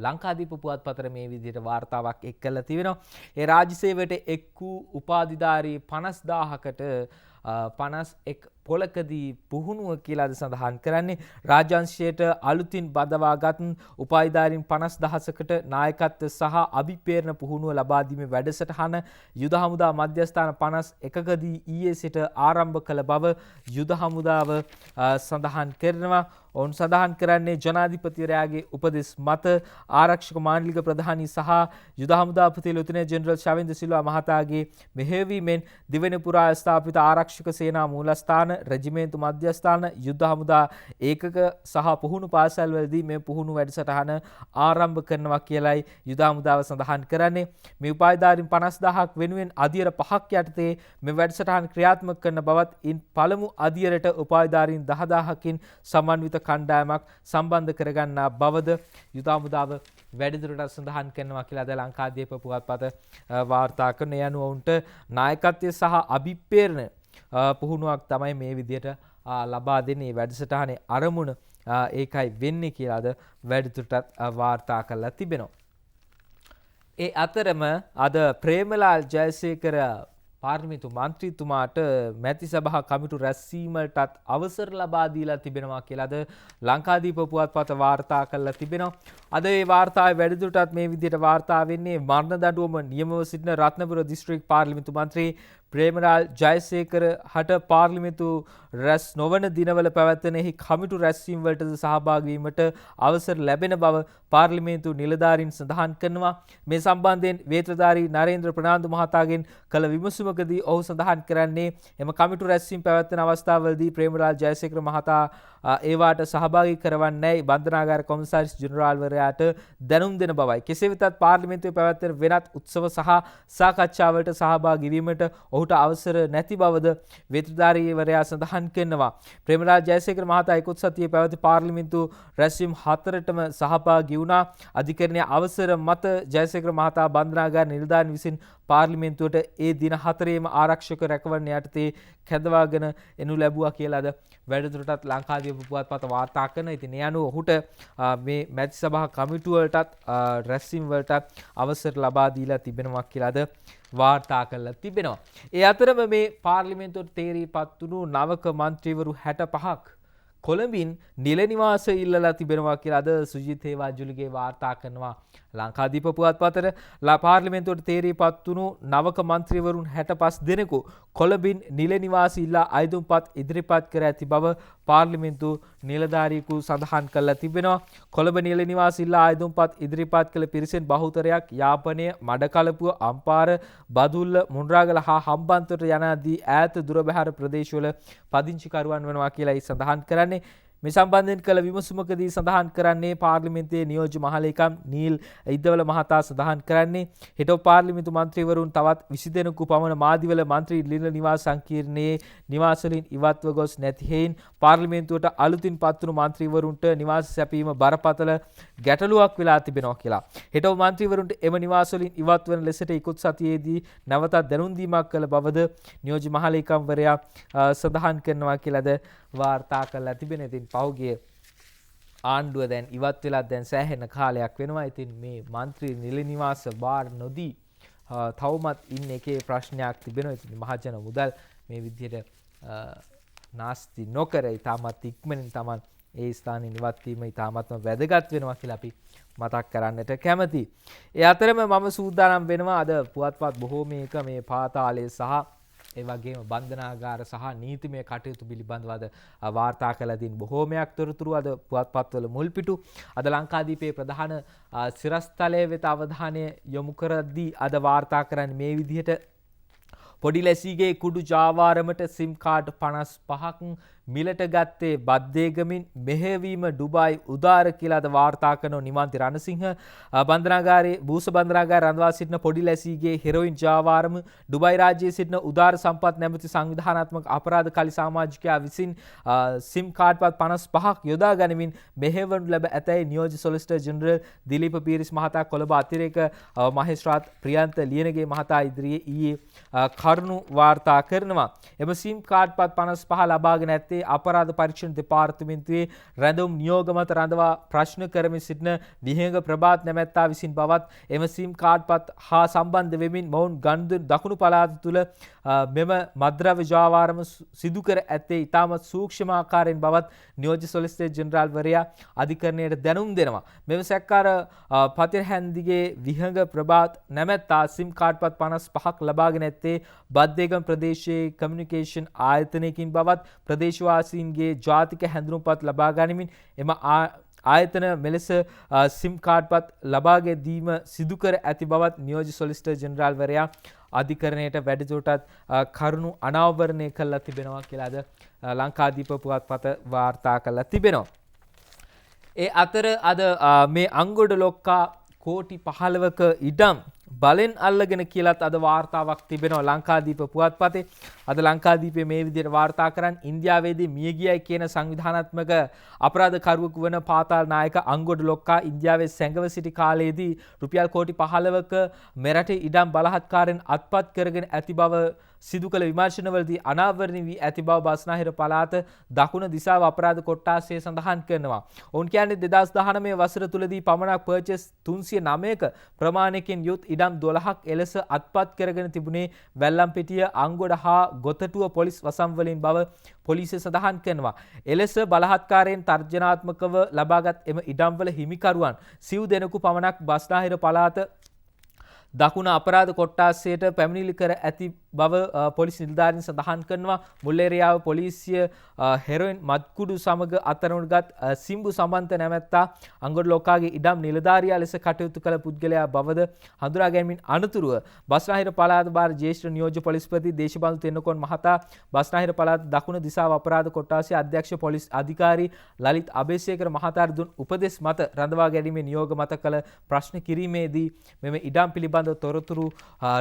ලංකාදීප පුවත්පතට මේ විදිහට වාර්තාවක් එක් කළා තිබෙනවා. ඒ රාජ්‍ය සේවයට එක් වූ උපාධිධාරී 50000කට 51 පොලකදී පුහුණුව කියලාද සඳහන් කරන්නේ. රාජ්‍යංශයට අලුතින් බදවාගත් උපාධිධාරීන් 50000කට නායකත්ව සහ අභිපේරණ පුහුණුව ලබා දීමේ වැඩසටහන යුද හමුදා මධ්‍යස්ථාන 51කදී ඊයේ සිට ආරම්භ කළ බව යුද හමුදාව සඳහන් කරනවා. ඔවුන් සඳහන් කරන්නේ ජනාධිපතිවරයාගේ උපදෙස් මත ආරක්ෂක මාණ්ඩලික ප්‍රධානී සහ යුද හමුදාපති ලෙතනන්ට් ජෙනරල් ශවින්ද සිල්වා මහතාගේ මෙහෙයවීමෙන් දිවෙන පුරා ස්ථාපිත ආරක්ෂක සේනා මූලස්ථාන රෙජිමේන්තු මධ්‍යස්ථාන යුද හමුදා ඒකක සහ පුහුණු පාසල්වලදී මේ පුහුණු වැඩසටහන ආරම්භ කරනවා කියලයි යුද හමුදාව සඳහන් කරන්නේ. මේ උපාධිධාරීන් 50000ක් වෙනුවෙන් අධියර 5ක් යටතේ මේ වැඩසටහන ක්‍රියාත්මක කරන බවත් ඉන් පළමු අධියරට උපාධිධාරීන් 10000කින් සමන්විත කණ්ඩායමක් සම්බන්ධ කරගන්නා බවද යුද හමුදාව වැඩිදුරටත් සඳහන් කරනවා කියලා අද ලංකාදීප පුවත්පත වාර්තා කරන. ඒ අනුව උන්ට නායකත්වය සහ අභිප්‍රේරණ පුහුණුවක් තමයි මේ විදිහට ලබා දෙන්නේ. වැඩසටහනේ අරමුණ ඒකයි වෙන්නේ කියලාද වැඩිදුරටත් වාර්තා කරලා තිබෙනවා. ඒ අතරම අද ප්‍රේමලාල් ජයසේකර පාර්ලිමේන්තු මන්ත්‍රීතුමාට මැති සභා කමිටු රැස්වීමටත් අවසර ලබා දීලා තිබෙනවා කියලාද ලංකාදීප පුවත්පත වාර්තා කරලා තිබෙනවා. අද මේ වාර්තාවේ වැඩිදුරටත් මේ විදිහට වාර්තා වෙන්නේ මරණ දඬුවම නියමව සිටින රත්නපුර දිස්ත්‍රික් පාර්ලිමේන්තු මන්ත්‍රී ප්‍රේමලාල් ජයසේකර හට පාර්ලිමේන්තු රැස් නොවන දිනවල පැවැත්වෙනෙහි කමිටු රැස්වීම් වලට සහභාගී වීමට අවසර ලැබෙන බව පාර්ලිමේන්තු නිලධාරීන් සඳහන් කරනවා. මේ සම්බන්ධයෙන් වේත්‍රධාරී නරේන්ද්‍ර ප්‍රනාන්දු මහතාගෙන් කළ විමසුමකදී ඔහු සඳහන් කරන්නේ එම කමිටු රැස්වීම් පැවැත්වෙන අවස්ථාවලදී ප්‍රේමලාල් ජයසේකර මහතා ඒවාට සහභාගී කරවන්නේ බන්ධනාගාර කොමසාරිස් ජෙනරාල්වරයාට දැනුම් දෙන බවයි. කෙසේ වෙතත් පාර්ලිමේන්තුවේ පැවැත්වෙන වෙනත් උත්සව සහ සාකච්ඡාවලට සහභාගී වීමට ඔහුට අවසර නැති බවද වේත්‍රධාරීවරයා සඳහන් කරනවා. ප්‍රේමලාල් ජයසේකර මහතා ඉකුත් සතියේ පැවති පාර්ලිමේන්තු රැස්වීම් 4ටම සහභාගී වුණා. අධිකරණයේ අවසර මත ජයසේකර මහතා බන්ධනාගාර නිලධාරීන් විසින් පාර්ලිමේන්තුවට ඒ දින 4ේම ආරක්ෂක රැකවරණ යටතේ කැඳවාගෙන එනු ලැබුවා කියලාද වැඩිදුරටත් ලංකාදීප පුවත්පත වාර්තා කරන. ඉතින් ඒ අනුව ඔහුට මේ මැති සභා කමිටුවලටත් රැස්වීම් වලටත් අවසර ලබා දීලා තිබෙනවා කියලාද වාර්තා කරලා තිබෙනවා. ඒ අතරම මේ පාර්ලිමේන්තුවට තේරීපත් වුණු නවක මන්ත්‍රීවරු 65ක් කොළඹින් නිල නිවාස ඉල්ලලා තිබෙනවා කියලාද සුජිත් හේවාජුලිගේ වාර්තා කරනවා ලංකාදීප පුවත්පතට. පාර්ලිමේන්තුවට තේරීපත් වුණු නවක මන්ත්‍රීවරුන් 65 දෙනෙකු කොළඹින් නිල නිවාස ඉල්ලා අයදුම්පත් ඉදිරිපත් කර ඇති බව පාර්ලිමේන්තු නිලධාරියෙකු සඳහන් කරලා තිබෙනවා. කොළඹ නිල නිවාස ඉල්ලා අයදුම්පත් ඉදිරිපත් කළ පිරිසෙන් බහුතරයක් යාපනය, මඩකලපුව, අම්පාර, බදුල්ල, මුන්රාගල හා හම්බන්තොට යන ආදී ඈත දුර බැහැර ප්‍රදේශවල පදිංචිකරුවන් වෙනවා කියලායි සඳහන් කරන්නේ. මේ සම්බන්ධයෙන් කළ විමසුමකදී සඳහන් කරන්නේ පාර්ලිමේන්තුවේ නියෝජ්‍ය මහලේකම් නීල් ඉද්දවල මහතා සඳහන් කරන්නේ හෙට පාර්ලිමේන්තු මන්ත්‍රීවරුන් තවත් 20 දෙනෙකු පමණ මාදිවල මන්ත්‍රී ලින නිවාස සංකීර්ණයේ නිවාස වලින් ඉවත්ව ගොස් නැති හේයින් පාර්ලිමේන්තුවට අලුතින් පත්වුණු මන්ත්‍රීවරුන්ට නිවාස සැපීම බරපතල ගැටලුවක් වෙලා තිබෙනවා කියලා. හෙට මන්ත්‍රීවරුන්ට එම නිවාස වලින් ඉවත් වන ලෙසට ඉකුත් සතියේදී නැවතත් දැනුම් දීමක් කළ බවද නියෝජ්‍ය මහලේකම්වරයා සඳහන් කරනවා කියලාද වාර්තා කරලා තිබෙනවා. ඉතින් පහුගිය ආණ්ඩුව දැන් ඉවත් වෙලා දැන් සෑහෙන කාලයක් වෙනවා. ඉතින් මේ මන්ත්‍රී නිල නිවාස බාර නොදී තවමත් ඉන්න එකේ ප්‍රශ්නයක් තිබෙනවා. ඉතින් මහජන මුදල් මේ විදිහට නාස්ති නොකර ඉතාමත් ඉක්මනින් තමන් ඒ ස්ථානයේ නිවත් වීම ඉතාමත්ම වැදගත් වෙනවා කියලා අපි මතක් කරන්නට කැමතියි. ඒ අතරම මම සූදානම් වෙනවා අද පුවත්පත් බොහෝමයක මේ පාතාලය සහ ඒ වගේම බන්ධනාගාර සහ නීතිමය කටයුතු පිළිබඳව අද වාර්තා කළ දින් බොහෝමයක් තොරතුරු අද පුවත්පත්වල මුල්පිටු අද ලංකාදීපයේ ප්‍රධාන සිරස්තලයේ වෙත අවධානය යොමු කරද්දී අද වාර්තා කරන්නේ මේ විදිහට පොඩි ලැසිගේ කුඩු ජාවාරමට සිම් කාඩ් 55ක් මිලට ගත්තේ බද්දේගමින් මෙහෙවීම ඩුබායි උදාර කියලාද වාර්තා කරන නිමාන්ති රණසිංහ බන්ධනාගාරයේ බූස බන්ධනාගාරයේ රඳවා සිටින පොඩි ලැසිගේ හෙරොයින් ජාවාරම ඩුබායි රාජ්‍යයේ සිටින උදාර සම්පත් නැමැති සංවිධානාත්මක අපරාධකාරී සමාජිකයා විසින් සිම් කාඩ් 55ක් යොදා ගනිමින් මෙහෙවනු ලැබ ඇතැයි නියෝජ්‍ය සොලිසිටර් ජෙනරල් දිලීප පීරිස් මහතා කොළඹ අතිරේක මහේස්ත්‍රාත් ප්‍රියන්ත ලියනගේ මහතා ඉදිරියේ ඊයේ කරුණු වාර්තා කරනවා. එම සිම් කාඩ් 55 ලබාගෙන ඇත්තේ අපරාධ පරීක්ෂණ දෙපාර්තමේන්තුවේ රැඳවුම් නියෝග මත රඳවා ප්‍රශ්න කරමින් සිටින විහංග ප්‍රභාත් නැමැත්තා විසින් බවත් එම සිම් කාඩ් පත් හා සම්බන්ධ වෙමින් මොවුන් ගනුදෙනු දකුණු පළාත තුළ මෙම මද්‍රව්‍ය ජාවාරම සිදු කර ඇත්තේ ඉතාමත් සූක්ෂම ආකාරයෙන් බවත් නියෝජ්‍ය සොලිසිටර් ජෙනරාල්වරයා අධිකරණයට දැනුම් දෙනවා. මෙම සැකකාර පතිරහැන්දිගේ විහංග ප්‍රභාත් නැමැත්තා සිම් කාඩ් පත් 55ක් ලබාගෙන ඇත්තේ බද්දේගම ප්‍රදේශයේ කමියුනිකේෂන් ආයතනයකින් බවත් ප්‍රදේශවාසීන්ගේ ජාතික හැඳුනුම්පත් ලබා ගනිමින් එම ආයතන මෙලෙස සිම් කාඩ් පත් ලබාගේ දීම සිදු කර ඇති බවත් නියෝජ්‍ය සොලිසිටර් ජෙනරාල්වරයා අධිකරණයට වැඩිදුරටත් කරුණු අනාවරණය කළා තිබෙනවා කියලාද ලංකාදීප පුවත්පත වාර්තා කළා තිබෙනවා. ඒ අතර අද මේ අංගොඩ ලොක්කා කෝටි 15ක ඉඩම් බලෙන් අල්ලගෙන කියලාත් අද වාර්තාවක් තිබෙනවා ලංකාදීප පුවත්පතේ. අද ලංකාදීපයේ මේ විදිහට වාර්තා කරන් ඉන්දියාවේදී මිය ගියයි කියන සංවිධානාත්මක අපරාධකරුවෙකු වන පාතාල නායක අංගොඩ ලොක්කා ඉන්දියාවේ සැඟව සිටි කාලයේදී රුපියල් කෝටි 15ක මෙරටේ ඉඩම් බලහත්කාරයෙන් අත්පත් කරගෙන ඇති බව සිදු කළ විමර්ශනවලදී අනාවරණය වී ඇති බව බස්නාහිර පළාත දකුණ දිසාව අපරාධ කොට්ටාසය සඳහන් කරනවා. ඔවුන් කියන්නේ 2019 වසර තුලදී පමණක් පර්චේස් 309ක ප්‍රමාණයකින් යුත් ඉඩම් 12ක් එලෙස අත්පත් කරගෙන තිබුණේ වැල්ලම්පිටිය අංගොඩ හා ගොතටුව පොලිස් වසම් වලින් බව පොලිසිය සඳහන් කරනවා. එලෙස බලහත්කාරයෙන් තර්ජනාත්මකව ලබාගත් එම ඉඩම්වල හිමිකරුවන් සිව් දෙනෙකු පමණක් බස්නාහිර පළාත දකුණ අපරාධ කොට්ටාසයට පැමිණිලි කර ඇති බව පොලිස් නිලධාරීන් සඳහන් කරනවා. මුල්ලේරියාව පොලිසිය හෙරොයින් මත්කුඩු සමග අතරනුගත් සිම්බු සමන්ත නැමැත්තා අංගොඩ ලොක්කාගේ ඉඩම් නිලධාරියා ලෙස කටයුතු කළ පුද්ගලයා බවද හඳුනා ගැනීමෙන් අනතුරුව බස්නාහිර පළාත භාර ජ්‍යෙෂ්ඨ නියෝජ්‍ය පොලිස්පති දේශබන්දු තෙන්නකෝන් මහතා බස්නාහිර පළාත දකුණ දිසාව අපරාධ කොට්ටාසයේ අධ්‍යක්ෂ පොලිස් අධිකාරී ලලිත් අබේසේකර මහතාට දුන් උපදෙස් මත රඳවා ගැනීමේ නියෝග මත කළ ප්‍රශ්න කිරීමේදී මෙම ඉඩම් පිළිබඳ තොරතුරු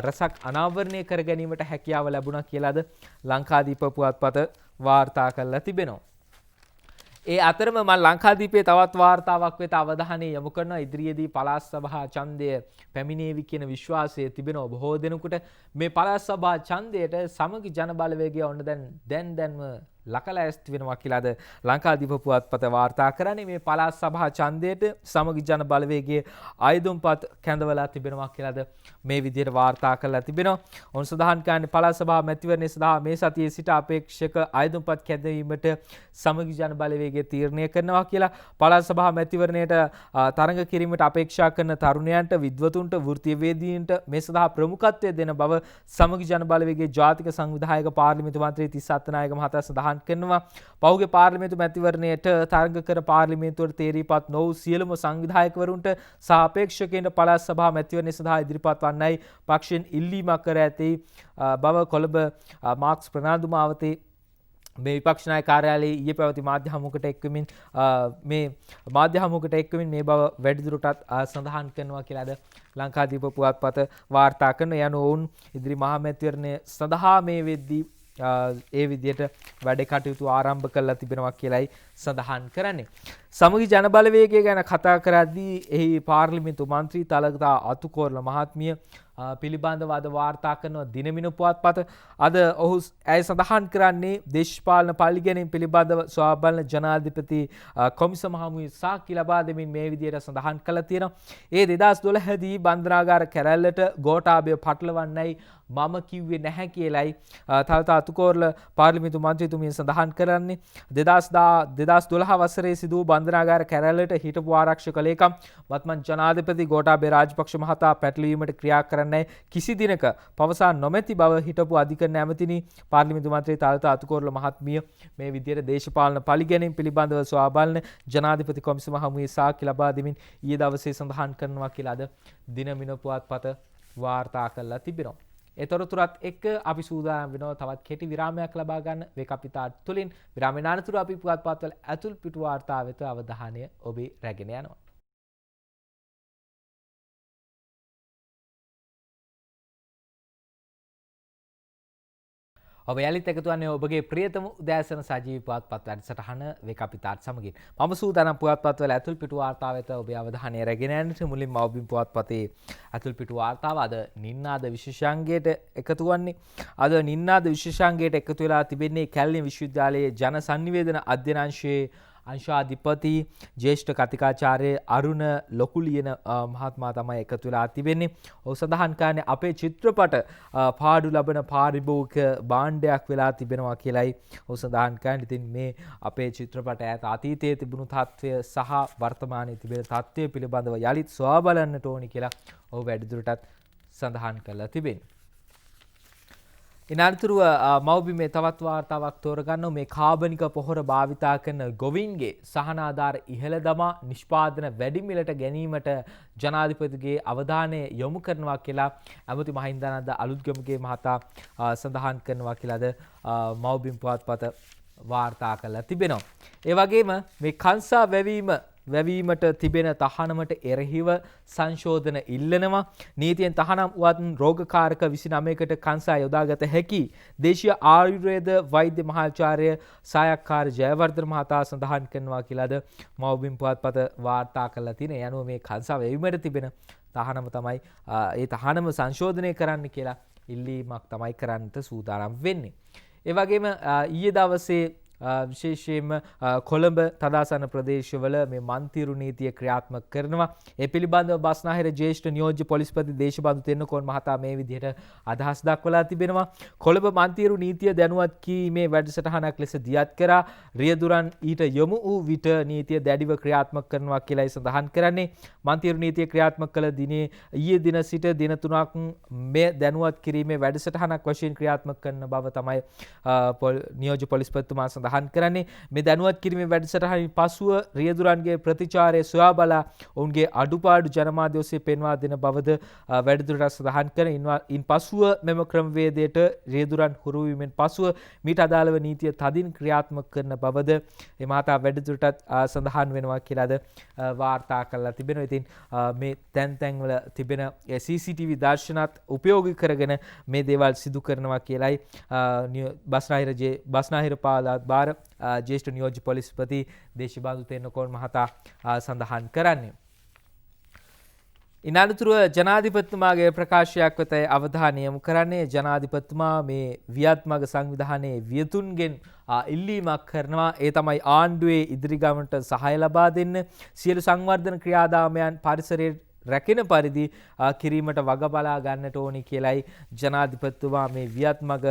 රසක් අනාවරණය කර ගැනීමට හැකියාව ලැබුණා කියලාද ලංකාදීප පුවත්පත වාර්තා කරලා තිබෙනවා. ඒ අතරම මම ලංකාදීපයේ තවත් වාර්තාවක් වෙත අවධානය යොමු කරන ඉදිරියේදී පළාත් සභා ඡන්දය පැමිණේවි කියන විශ්වාසය තිබෙනවා බොහෝ දෙනෙකුට. මේ පළාත් සභා ඡන්දයට සමගි ජන බලවේගය ඔන්න දැන්ම ලකලෑස්ති වෙනවා කියලාද ලංකාදීප පුවත්පත වාර්තා කරන්නේ. මේ පළාත් සභා ඡන්දයට සමගි ජන බලවේගයේ ආයුධම්පත් කැඳවලා තිබෙනවා කියලාද මේ විදිහට වාර්තා කරලා තිබෙනවා. ඔවුන් සඳහන් කරන්නේ පළාත් සභා මැතිවරණය සඳහා මේ සතියේ සිට අපේක්ෂක ආයුධම්පත් කැඳවීමට සමගි ජන බලවේගය තීරණය කරනවා කියලා. පළාත් සභා මැතිවරණයට තරඟ කිරීමට අපේක්ෂා කරන තරුණයන්ට විද්වතුන්ට වෘත්තීයවේදීන්ට මේ සඳහා ප්‍රමුඛත්වය දෙන බව සමගි ජන බලවේගයේ ජාතික සංවිධායක පාර්ලිමේන්තු මන්ත්‍රී තිස්ස අත්තනායක මහතා සඳහන් කරනවා. පහුගිය පාර්ලිමේන්තු මැතිවරණයට තරඟ කර පාර්ලිමේන්තුවට තේරීපත් නොවූ සියලුම සංවිධායකවරුන්ට සහ අපේක්ෂකයන්ට පළාත් සභා මැතිවරණය සඳහා ඉදිරිපත් වන්නයි පක්ෂයෙන් ඉල්ලීමක් කර ඇති බව කොළඹ මාක්ස් ප්‍රනාන්දු මාවතේ මේ විපක්ෂ නායක කාර්යාලයේ ඊයේ පැවති මාධ්‍ය හමුවකට එක්වමින් මේ මාධ්‍ය හමුවකට එක්වමින් මේ බව වැඩිදුරටත් සඳහන් කරනවා කියලා අද ලංකාදීප පුවත්පත වාර්තා කරන යන ඔවුන් ඉදිරි මහමැතිවරණය සඳහා මේ වෙද්දී ඒ විදිහට වැඩ කටයුතු ආරම්භ කරලා තිබෙනවා කියලායි සඳහන් කරන්නේ. සමගි ජනබලවේගය ගැන කතා කරද්දී එහි පාර්ලිමේන්තු මන්ත්‍රී තලගතා අතුකෝරළ මහත්මිය පිළිබඳව අද වාර්තා කරන දිනමින පුවත්පත අද ඔහු ඇය සඳහන් කරන්නේ දේශපාලන පල්ලි ගැනීම පිළිබඳව සොයාබලන ජනාධිපති කොමිසම හමුවේ සාක්ෂි ලබා දෙමින් මේ විදිහට සඳහන් කළා තියෙනවා. ඒ 2012 දී බන්ධනාගාර කැරැල්ලට ගෝඨාභය පටලවන්නයි මම කිව්වේ නැහැ කියලයි තලතා අතුකෝරළ පාර්ලිමේන්තු මන්ත්‍රීතුමිය සඳහන් කරන්නේ. 2012 වසරේ සිදු වූ බන්ධනාගාර කැරැල්ලට හිටපු ආරක්ෂක ලේකම් වත්මන් ජනාධිපති ගෝඨාභය රාජපක්ෂ මහතා පැටලීමට ක්‍රියා කරන්නයි කිසි දිනක පවසා නොමැති බව හිටපු අධිකරණ ඇමතිනි පාර්ලිමේන්තු මන්ත්‍රී තලතා අතුකෝරළ මහත්මිය මේ විදිහට දේශපාලන පරිගැනීම් පිළිබඳව සොයා බලන ජනාධිපති කොමිසම හමුවේ සාක්ෂි ලබා දෙමින් ඊයේ දවසේ සඳහන් කරනවා කියලා අද දිනමින පුවත්පත වාර්තා කරලා තිබෙනවා. ඒ තොරතුරත් එක්ක අපි සූදානම් වෙනවා තවත් කෙටි විරාමයක් ලබා ගන්න වේකපිතාට තුලින්. විරාමයෙන් අනතුරු අපි පුවත්පත්වල ඇතුල් පිටු වාර්තා වෙත අවධානය ඔබේ රැගෙන යනවා. ඔබ යලිත් එකතු වන්නේ ඔබගේ ප්‍රියතම උදෑසන සජීවී පුවත්පත් වැඩසටහන වේකපිතාට සමගින්. මම සූදානම් පුවත්පත්වල ඇතුල් පිටු වාර්තාව වෙත ඔබේ අවධානය රැගෙන යන්නට මුලින්ම ඔබින් පුවත්පතේ ඇතුල් පිටු වාර්තාව අද නින්නාද විශේෂාංගයට එකතු වන්නේ. අද නින්නාද විශේෂාංගයට එකතු වෙලා තිබෙන්නේ කැලණි විශ්වවිද්‍යාලයේ ජන සංනිවේදන අධ්‍යනාංශයේ අංශාධිපති ජ්‍යෙෂ්ඨ කතිකාචාර්ය අරුණ ලොකුලියන මහත්මයා තමයි එකතු වෙලා තිබෙන්නේ. ඔහු සඳහන් කරන්නේ අපේ චිත්‍රපට පාඩු ලබන පාරිභෝගික භාණ්ඩයක් වෙලා තිබෙනවා කියලයි ඔහු සඳහන් කරන්නේ. ඉතින් මේ අපේ චිත්‍රපට ඈත අතීතයේ තිබුණු තත්ත්වය සහ වර්තමානයේ තිබෙන තත්ත්වය පිළිබඳව යලිත් සොයා බලන්නට ඕනි කියලා ඔහු වැඩිදුරටත් සඳහන් කරලා තිබෙනවා. ඉනතුරුව මව්බිමේ තවත් වාර්තාවක් තෝරගන්න මේ කාබනික පොහොර භාවිතා කරන ගොවීන්ගේ සහනාධාර ඉහළ දමා නිෂ්පාදන වැඩි මිලට ගැනීමට ජනාධිපතිගේ අවධානය යොමු කරනවා කියලා ඇමති මහින්දානන්ද අලුත්ගමගේ මහතා සඳහන් කරනවා කියලාද මව්බිම් පුවත්පත වාර්තා කරලා තිබෙනවා. ඒ වගේම මේ කංසා වැවීමට තිබෙන තහනමට එරෙහිව සංශෝධන ඉල්ලනවා. නීතියෙන් තහනම් වුවත් රෝගකාරක 29කට කංසා යොදාගත හැකි දේශීය ආයුර්වේද වෛද්‍ය මහාචාර්ය සායක්කාර ජයවර්ධන මහතා සඳහන් කරනවා කියලාද මව්බිම් පුවත්පත වාර්තා කරලා තියෙන. යනුව මේ කංසා වැවීමට තිබෙන තහනම තමයි ඒ තහනම සංශෝධනය කරන්න කියලා ඉල්ලීමක් තමයි කරන්නට සූදානම් වෙන්නේ. ඒ වගේම ඊයේ දවසේ විශේෂයෙන්ම කොළඹ තදාසන ප්‍රදේශවල මේ මන්තිරු නීතිය ක්‍රියාත්මක කරනවා. ඒ පිළිබඳව බස්නාහිර ජ්‍යෙෂ්ඨ නියෝජ්‍ය පොලිස්පති දේශබන්දු තෙන්නකෝන් මහතා මේ විදිහට අදහස් දක්වලා තිබෙනවා. කොළඹ මන්තිරු නීතිය දැනුවත් කිරීමේ වැඩසටහනක් ලෙස දියත් කරා රියදුරන් ඊට යොමු වූ විට නීතිය දැඩිව ක්‍රියාත්මක කරනවා කියලායි සඳහන් කරන්නේ. මන්තිරු නීතිය ක්‍රියාත්මක කළ දිනේ ඊයේ දින සිට දින 3ක් මේ දැනුවත් කිරීමේ වැඩසටහනක් වශයෙන් ක්‍රියාත්මක කරන බව තමයි නියෝජ්‍ය පොලිස්පතිතුමා සඳහන් කරන්නේ. මේ දැනුවත් කිරීමේ වැඩසටහනින් පසුව රියදුරන්ගේ ප්‍රතිචාරය සොයා බලා ඔවුන්ගේ අඩුපාඩු ජනමාධ්‍ය ඔස්සේ පෙන්වා දෙන බවද වැඩිදුරටත් සඳහන් කරන. ඉන් පසුව මෙම ක්‍රමවේදයට රියදුරන් හුරු වීමෙන් පසුව මීට අදාළව නීතිය තදින් ක්‍රියාත්මක කරන බවද මේ මහතා වැඩිදුරටත් සඳහන් වෙනවා කියලාද වාර්තා කරලා තිබෙනවා. ඉතින් මේ තැන්වල තිබෙන CCTV දර්ශනත් උපයෝගී කරගෙන මේ දේවල් සිදු කරනවා කියලයි බස්නාහිර පාලාත් ජ්‍යෙෂ්ඨ නියෝජ්‍ය පොලිස්පති දේශබන්දු තෙන්නකෝන් මහතා සඳහන් කරන්නේ. ඉනතුරුව ජනාධිපතිතුමාගේ ප්‍රකාශයක් වෙත අවධානය යොමු කරන්නේ. ජනාධිපතිතුමා මේ වියත්මග සංවිධානයේ වියතුන්ගෙන් ඉල්ලීමක් කරනවා. ඒ තමයි ආණ්ඩුවේ ඉදිරි ගමනට සහාය ලබා දෙන්න, සියලු සංවර්ධන ක්‍රියාදාමයන් පරිසරයේ රැකෙන පරිදි කිරීමට වග බලා ගන්නට ඕනි කියලයි ජනාධිපතිතුමා මේ වියත්මග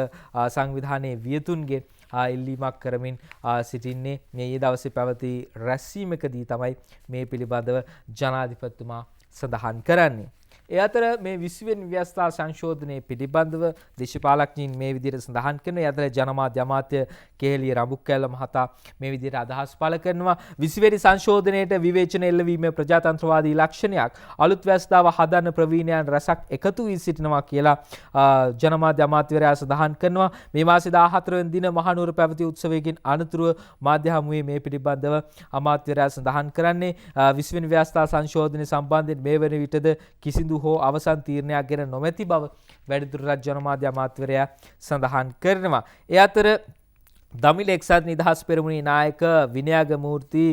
සංවිධානයේ වියතුන්ගෙන් ඉල්ලීමක් කරමින් සිටින්නේ. මේ ඊයේ දවසේ පැවති රැස්වීමකදී තමයි මේ පිළිබඳව ජනාධිපතිතුමා සඳහන් කරන්නේ. ඒ අතර මේ 20 වෙනි ව්‍යවස්ථා සංශෝධනයේ පිළිබඳව දේශපාලඥයින් මේ විදිහට සඳහන් කරනවා. ඒ අතර ජනමාධ්‍ය අමාත්‍ය කේලිය රඹුක්කැල්ල මහතා මේ විදිහට අදහස් පළ කරනවා. 20 වෙනි සංශෝධනයේට විවේචන එල්ලවීමේ ප්‍රජාතන්ත්‍රවාදී ලක්ෂණයක් අලුත් ව්‍යවස්ථාව හදන්න ප්‍රවීණයන් රැසක් එකතු වී සිටිනවා කියලා ජනමාධ්‍ය අමාත්‍යවරයා සඳහන් කරනවා. මේ මාසේ 14 වෙනි දින මහනුවර පැවති උත්සවයකින් අනතුරුව මාධ්‍ය හමුවේ මේ පිළිබඳව අමාත්‍යවරයා සඳහන් කරන්නේ 20 වෙනි ව්‍යවස්ථා සංශෝධනය සම්බන්ධයෙන් මේ වන විටද කිසිදු හෝ අවසන් තීරණයක් ගෙන නොමැති බව වැඩිදුරටත් ජනමාධ්‍ය අමාත්‍යවරයා සඳහන් කරනවා. ඒ අතර දමිළ එක්සත් නිදහස් පෙරමුණේ නායක විනයාග මූර්ති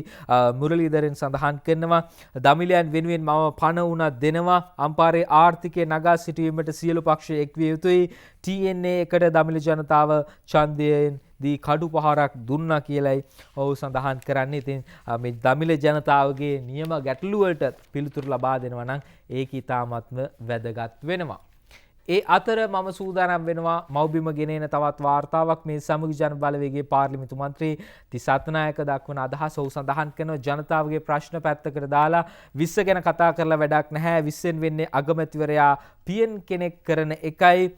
මුරලීධරන් සඳහන් කරනවා දමිළයන් වෙනුවෙන් මම පණ වුණත් දෙනවා අම්පාරේ ආර්ථිකය නගා සිටීමට සියලු පක්ෂ එක්විය යුතුයි TNA එකට දමිළ ජනතාව ඡන්දයෙන් දී කඩු පහරක් දුන්නා කියලයි ඔහු සඳහන් කරන්නේ. ඉතින් මේ දමිළ ජනතාවගේ නියම ගැටලු වලට පිළිතුරු ලබා දෙනවා නම් ඒක ඉතාමත්ම වැදගත් වෙනවා. ඒ අතර මම සූදානම් වෙනවා මව්බිම ගෙනෙන තවත් වාර්තාවක් මේ සමගි ජන බලවේගයේ පාර්ලිමේන්තු මන්ත්‍රී තිසත්නායක දක්වන අදහස ඔහු සඳහන් කරනවා ජනතාවගේ ප්‍රශ්න පැත්තකට දාලා 20 ගැන කතා කරලා වැඩක් නැහැ 20න් වෙන්නේ අගමැතිවරයා පියන් කෙනෙක් කරන එකයි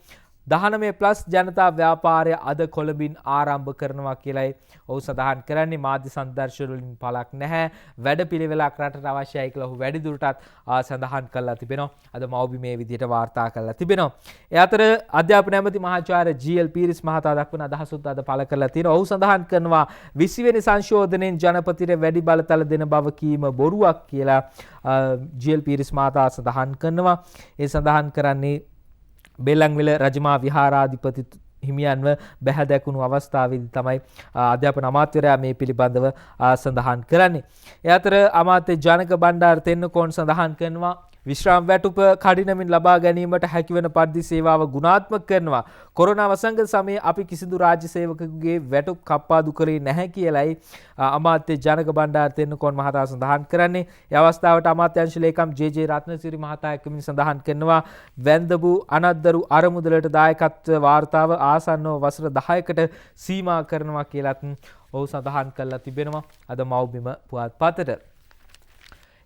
19+ ජනතා ව්‍යාපාරය අද කොළඹින් ආරම්භ කරනවා කියලයි ඔහු සඳහන් කරන්නේ. මාධ්‍ය සංදර්ශන වලින් පළක් නැහැ වැඩපිළිවෙලක් රටට අවශ්‍යයි කියලා ඔහු වැඩිදුරටත් සඳහන් කරලා තිබෙනවා. අද මව්බිමේ විදිහට වාර්තා කරලා තිබෙනවා. ඒ අතර අධ්‍යාපන ඇමති මහාචාර්ය GL පීරිස් මහතා දක්වන අදහසුත් අද පළ කරලා තියෙනවා. ඔහු සඳහන් කරනවා 20 වෙනි සංශෝධනයෙන් ජනපතිට වැඩි බලතල දෙන බව කීම බොරුවක් කියලා GL පීරිස් මහතා සඳහන් කරනවා. ඒ සඳහන් කරන්නේ බෙල්ලන්විල රජමා විහාරාධිපති හිමියන්ව බැහැ දැකුණු අවස්ථාවේදී තමයි අධ්‍යාපන අමාත්‍යවරයා මේ පිළිබඳව සඳහන් කරන්නේ. ඒ අතර අමාත්‍ය ජනක බණ්ඩාර තෙන්නකෝන් සඳහන් කරනවා විශ්‍රාම වැටුප කඩිනමින් ලබා ගැනීමට හැකිවන පරිදි සේවාව ගුණාත්මක කරනවා. කොරෝනා වසංගත සමයේ අපි කිසිදු රාජ්‍ය සේවකයෙකුගේ වැටුප් කප්පාදු කරේ නැහැ කියලයි අමාත්‍ය ජනක බණ්ඩාර තෙන්නකෝන් මහතා සඳහන් කරන්නේ. ඒ අවස්ථාවට අමාත්‍යාංශ ලේකම් ජේ.ජේ. රත්නසිරි මහතා එක්කමින් සඳහන් කරනවා වැන්දබු අනද්දරු අරමුදලට දායකත්ව වාර්තාව ආසන්නව වසර 10කට සීමා කරනවා කියලත් ඔහු සඳහන් කරලා තිබෙනවා අද මව්බිම පුවත්පතට.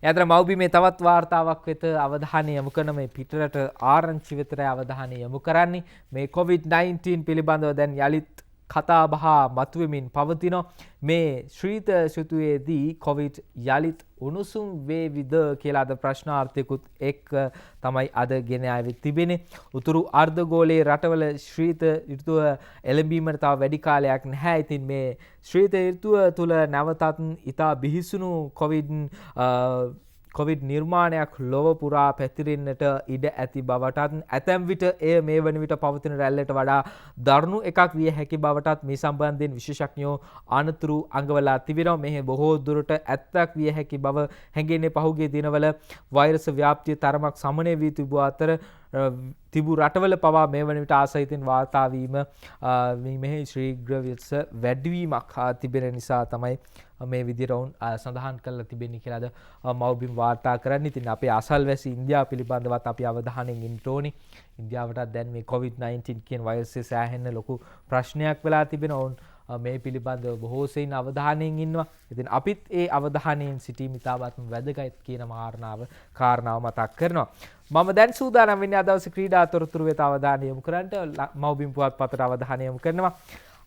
යතර මව්බිමේ තවත් වාර්තාවක් වෙත අවධානය යොමු කරන මේ පිටරට ආරංචි වෙතට අවධානය යොමු කරන්නේ මේ COVID-19 පිළිබඳව දැන් යලිත් කතා බහ මතුවෙමින් පවතින මේ ශ්‍රීත ඍතුවේදී COVID යලිත් උණුසුම් වේවිද කියලා අද ප්‍රශ්නාර්ථයකුත් එක් තමයි අද ගෙන ආවෙත් තිබෙන්නේ. උතුරු අර්ධගෝලයේ රටවල ශ්‍රීත ඍතුව එළඹීමට තව වැඩි කාලයක් නැහැ. ඉතින් මේ ශ්‍රීත ඍතුව තුල නැවතත් ඉතා බිහිසුණු COVID නිර්මාණයක් ලොව පුරා පැතිරෙන්නට ඉඩ ඇති බවටත් ඇතැම් විට එය මේ වන විට පවතින රැල්ලට වඩා දරුණු එකක් විය හැකි බවටත් මේ සම්බන්ධයෙන් විශේෂඥයෝ අනතුරු අඟවලා තිබෙනවා. මෙහි බොහෝ දුරට ඇත්තක් විය හැකි බව හැඟෙන්නේ පහුගිය දිනවල වෛරස් ව්‍යාප්තිය තරමක් සමනය වී තිබූ අතර තිබු රටවල පවා මේ වන විට ආසහිතින් වාර්තා වීම මෙහි ශීඝ්‍ර වැඩිවීමක් තිබෙන නිසා තමයි මේ විදිහට වුන් සඳහන් කරලා තිබෙන්නේ කියලාද මව්බිම් වාර්තා කරන්නේ. ඉතින් අපේ අසල්වැසි ඉන්දියාව පිළිබඳවත් අපි අවධානයෙන් ඉන්න ඕනේ. ඉන්දියාවටත් දැන් මේ COVID-19 කියන වෛරසය සෑහෙන ලොකු ප්‍රශ්නයක් වෙලා තිබෙනවා. වුන් මේ පිළිබඳව බොහෝ සෙයින් අවධානයෙන් ඉන්නවා. ඉතින් අපිත් ඒ අවධානයෙන් සිටීම ඉතාමත්ම වැදගත් කියන කාරණාව මතක් කරනවා. මම දැන් සූදානම් වෙන්නේ අද දවසේ ක්‍රීඩා තොරතුරු වෙත අවධානය යොමු කරන්නට මව්බිම් පුවත්පතට අවධානය යොමු කරනවා.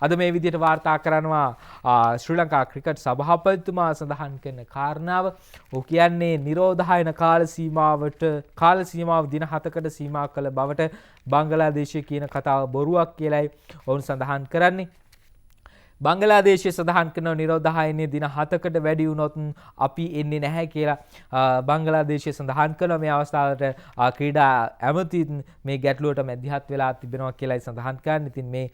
අද මේ විදිහට වාර්තා කරනවා ශ්‍රී ලංකා ක්‍රිකට් සභාපතිතුමා සඳහන් කරන කාරණාව. ඔහු කියන්නේ නිරෝධායන කාල සීමාව දින 7කට සීමා කළ බවට බංගලාදේශය කියන කතාව බොරුවක් කියලයි ඔවුන් සඳහන් කරන්නේ. බංගලාදේශය සඳහන් කරන නිරෝධායනයේ දින 7කට වැඩි වුණොත් අපි එන්නේ නැහැ කියලා බංගලාදේශය සඳහන් කරනවා. මේ අවස්ථාවට ක්‍රීඩා ඇමතිත් මේ ගැටලුවට මැදිහත් වෙලා තිබෙනවා කියලායි සඳහන් කරන්නේ. ඉතින් මේ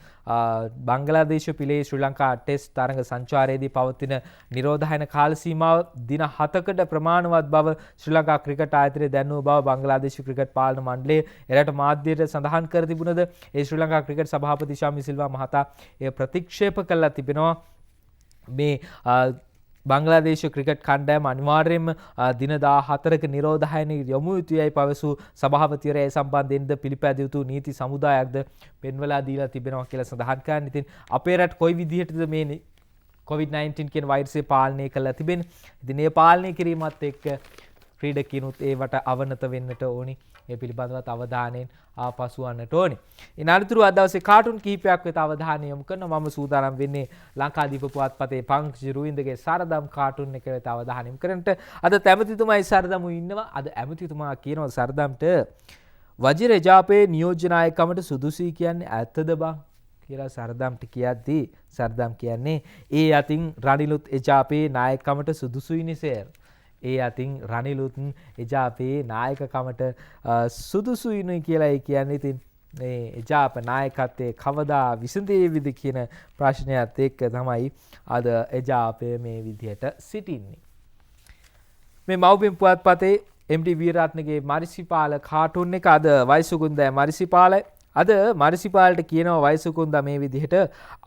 බංගලාදේශ පිළේ ශ්‍රී ලංකා ටෙස්ට් තරඟ සංචාරයේදී පවතින නිරෝධායන කාල සීමාව දින 7කට ප්‍රමාණවත් බව ශ්‍රී ලංකා ක්‍රිකට් ආයතනය දැන්වූ බව බංගලාදේශ ක්‍රිකට් පාලන මණ්ඩලය එරට මාධ්‍යයට සඳහන් කර තිබුණද ඒ ශ්‍රී ලංකා ක්‍රිකට් සභාපති ශාමි සිල්වා මහතා එය ප්‍රතික්ෂේප කළා තිබෙනවා. මේ බංගලාදේශ ක්‍රිකට් කණ්ඩායම අනිවාර්යයෙන්ම දින 14ක නිරෝධායනය යොමු යුතුයයි පැවසූ සභාපතිවරයා ඒ සම්බන්ධයෙන්ද පිළිපැදිය යුතු නීති සමුදායක්ද පෙන්වලා දීලා තිබෙනවා කියලා සඳහන් කරන්නේ. ඉතින් අපේ රට කොයි විදිහටද මේ COVID-19 කියන වෛරසය පාලනය කරලා තිබෙන්නේ. ඉතින් මේ පාලනය කිරීමත් එක්ක ක්‍රීඩකිනුත් ඒවට අවනත වෙන්නට ඕනි. ඒ පිළිබඳවත් අවධානයෙන් ආපසු වන්නට ඕනේ. ඉන් අනතුරු අද දවසේ කාටුන් කිහිපයක් වෙත අවධානය යොමු කරනවා. මම සූදානම් වෙන්නේ ලංකාදීප පුවත්පතේ පංකජ රුවින්දගේ සරදම් කාටුන් එක වෙත අවධානය යොමු කරන්නට. අද ඇමතිතුමායි සරදමු ඉන්නවා. අද ඇමතිතුමා කියනවා සරදම්ට වජිර එජාපයේ නියෝජනායකමට සුදුසුයි කියන්නේ ඇත්තද බං කියලා සරදම්ට කියද්දී සරදම් කියන්නේ ඒ අතින් රනිලුත් එජාපයේ නායකකමට සුදුසුයි නිසේර. ඒ අතින් රනිලුත් එජාපයේ නායකකමට සුදුසුයිනුයි කියලා ඒ කියන්නේ. ඉතින් මේ එජාප නායකත්වයේ කවදා විසඳේවිද කියන ප්‍රශ්නයත් එක්ක තමයි අද එජාපය මේ විදිහට සිටින්නේ. මේ මව්බිම් පුවත්පතේ MD වීරරත්නගේ මරිසිපාල කාටුන් එක අද වයසුකුන්දෑ මරිසිපාලයි. අද මරිසිපාලට කියනවා වයසුකුන්දා මේ විදිහට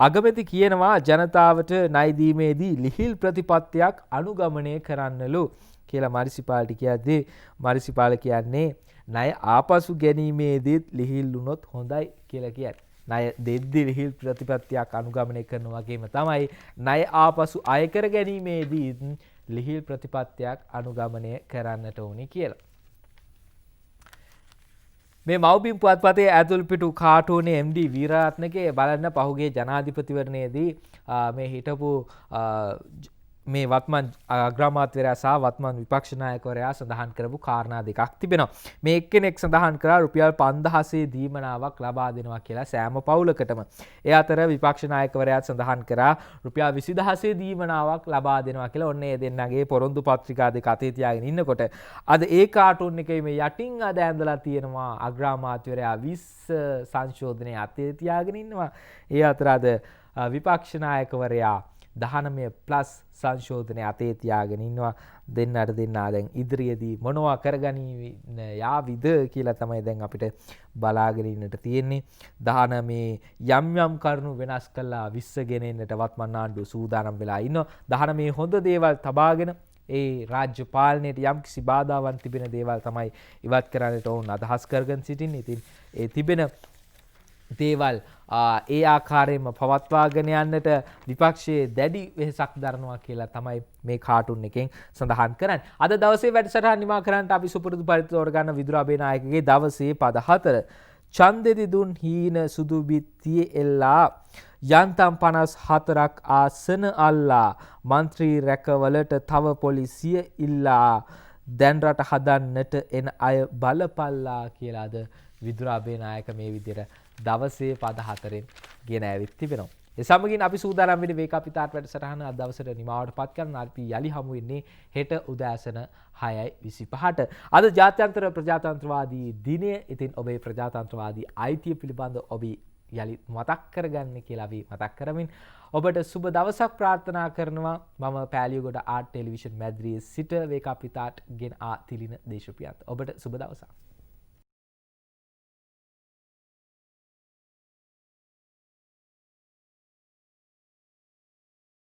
අගමැති කියනවා ජනතාවට ණය දීමේදී ලිහිල් ප්‍රතිපත්තියක් අනුගමනය කරන්නලු කියලා මරිසිපාලට කියද්දී මරිසිපාල කියන්නේ ණය ආපසු ගැනීමේදීත් ලිහිල් වුණොත් හොඳයි කියලා කියන්නේ. ණය දෙද්දී ලිහිල් ප්‍රතිපත්තියක් අනුගමනය කරනවා වගේම තමයි ණය ආපසු අය කර ගැනීමේදීත් ලිහිල් ප්‍රතිපත්තියක් අනුගමනය කරන්නට ඕනි කියලා. මේ මව්බිම් පුවත්පතේ ඇතුල්පිටු කාටුනේ MD වීරරත්නගේ බලන්න පහුගිය ජනාධිපතිවරණයේදී මේ හිටපු මේ වත්මන් අග්‍රාමාත්‍යවරයා සහ වත්මන් විපක්ෂ නායකවරයා සඳහන් කරපු කාරණා දෙකක් තිබෙනවා. මේ එක්කෙනෙක් සඳහන් කරා රුපියල් 5000 දීමනාවක් ලබා දෙනවා කියලා සෑම පවුලකටම. ඒ අතර විපක්ෂ නායකවරයාත් සඳහන් කරා රුපියල් 20000 දීමනාවක් ලබා දෙනවා කියලා. ඔන්න ඒ දෙන්නගේ පොරොන්දු පත්‍රිකා දෙක අතේ තියාගෙන ඉන්නකොට අද ඒ කාටුන් එකේ මේ යටින් අද ඇඳලා තියෙනවා අග්‍රාමාත්‍යවරයා 20 සංශෝධනයේ අතේ තියාගෙන ඉන්නවා. ඒ අතර අද විපක්ෂ නායකවරයා 19+ සංශෝධනය අතේ තියාගෙන ඉන්නවා. දෙන්නට දෙන්නා දැන් ඉදිරියේදී මොනවා කරගනීම යාවිද කියලා තමයි දැන් අපිට බලාගෙන ඉන්නට තියෙන්නේ. 19 යම් කරුණු වෙනස් කළා 20 ගෙනෙන්නට වත්මන් ආණ්ඩුව සූදානම් වෙලා ඉන්නවා. 19 හොඳ දේවල් තබාගෙන ඒ රාජ්‍ය පාලනයට යම්කිසි බාධාවන් තිබෙන දේවල් තමයි ඉවත් කරන්නට ඕන අදහස් කරගෙන සිටින්නේ. ඉතින් ඒ තිබෙන දේවල් ඒ ආකාරයෙන්ම පවත්වාගෙන යන්නට විපක්ෂයේ දැඩි වෙහෙසක් දරනවා කියලා තමයි මේ කාටුන් එකෙන් සඳහන් කරන්නේ. අද දවසේ වැඩසටහන නිමා කරන්නට අපි සුපුරුදු පරිදි තෝරගන්න විදුර අබේනායකගේ දවසේ පද 4 ඡන්දෙදි දුන් හීන සුදු බිත්තියේ එල්ලා යන්තම් 54ක් ආසන අල්ලා മന്ത്രി රැකවලට තව පොලිසිය ඉල්ලා දැන් රට හදන්නට එන අය බලපල්ලා කියලා අද විදුර අබේනායක මේ විදිහට දවසේ පද 4න් ගෙන ඇවිත් තිබෙනවා. ඒ සමගින් අපි සූදානම් වෙන්නේ වේක අපිතාට වැඩසටහන අද දවසට නිමාවට පත් කරන අපි යලි හමු වෙන්නේ හෙට උදෑසන 6:25ට. අද ජාත්‍යන්තර ප්‍රජාතන්ත්‍රවාදී දිනය. ඉතින් ඔබේ ප්‍රජාතන්ත්‍රවාදී අයිතිය පිළිබඳ ඔබ යලි මතක් කරගන්න කියලා අපි මතක් කරමින් ඔබට සුබ දවසක් ප්‍රාර්ථනා කරනවා. මම පෑලියගොඩ ආර්ට් ටෙලිවිෂන් මැදිරියේ සිට වේක අපිතාට ගෙන තිලින දේශප්‍රියන්ත. ඔබට සුබ දවසක්.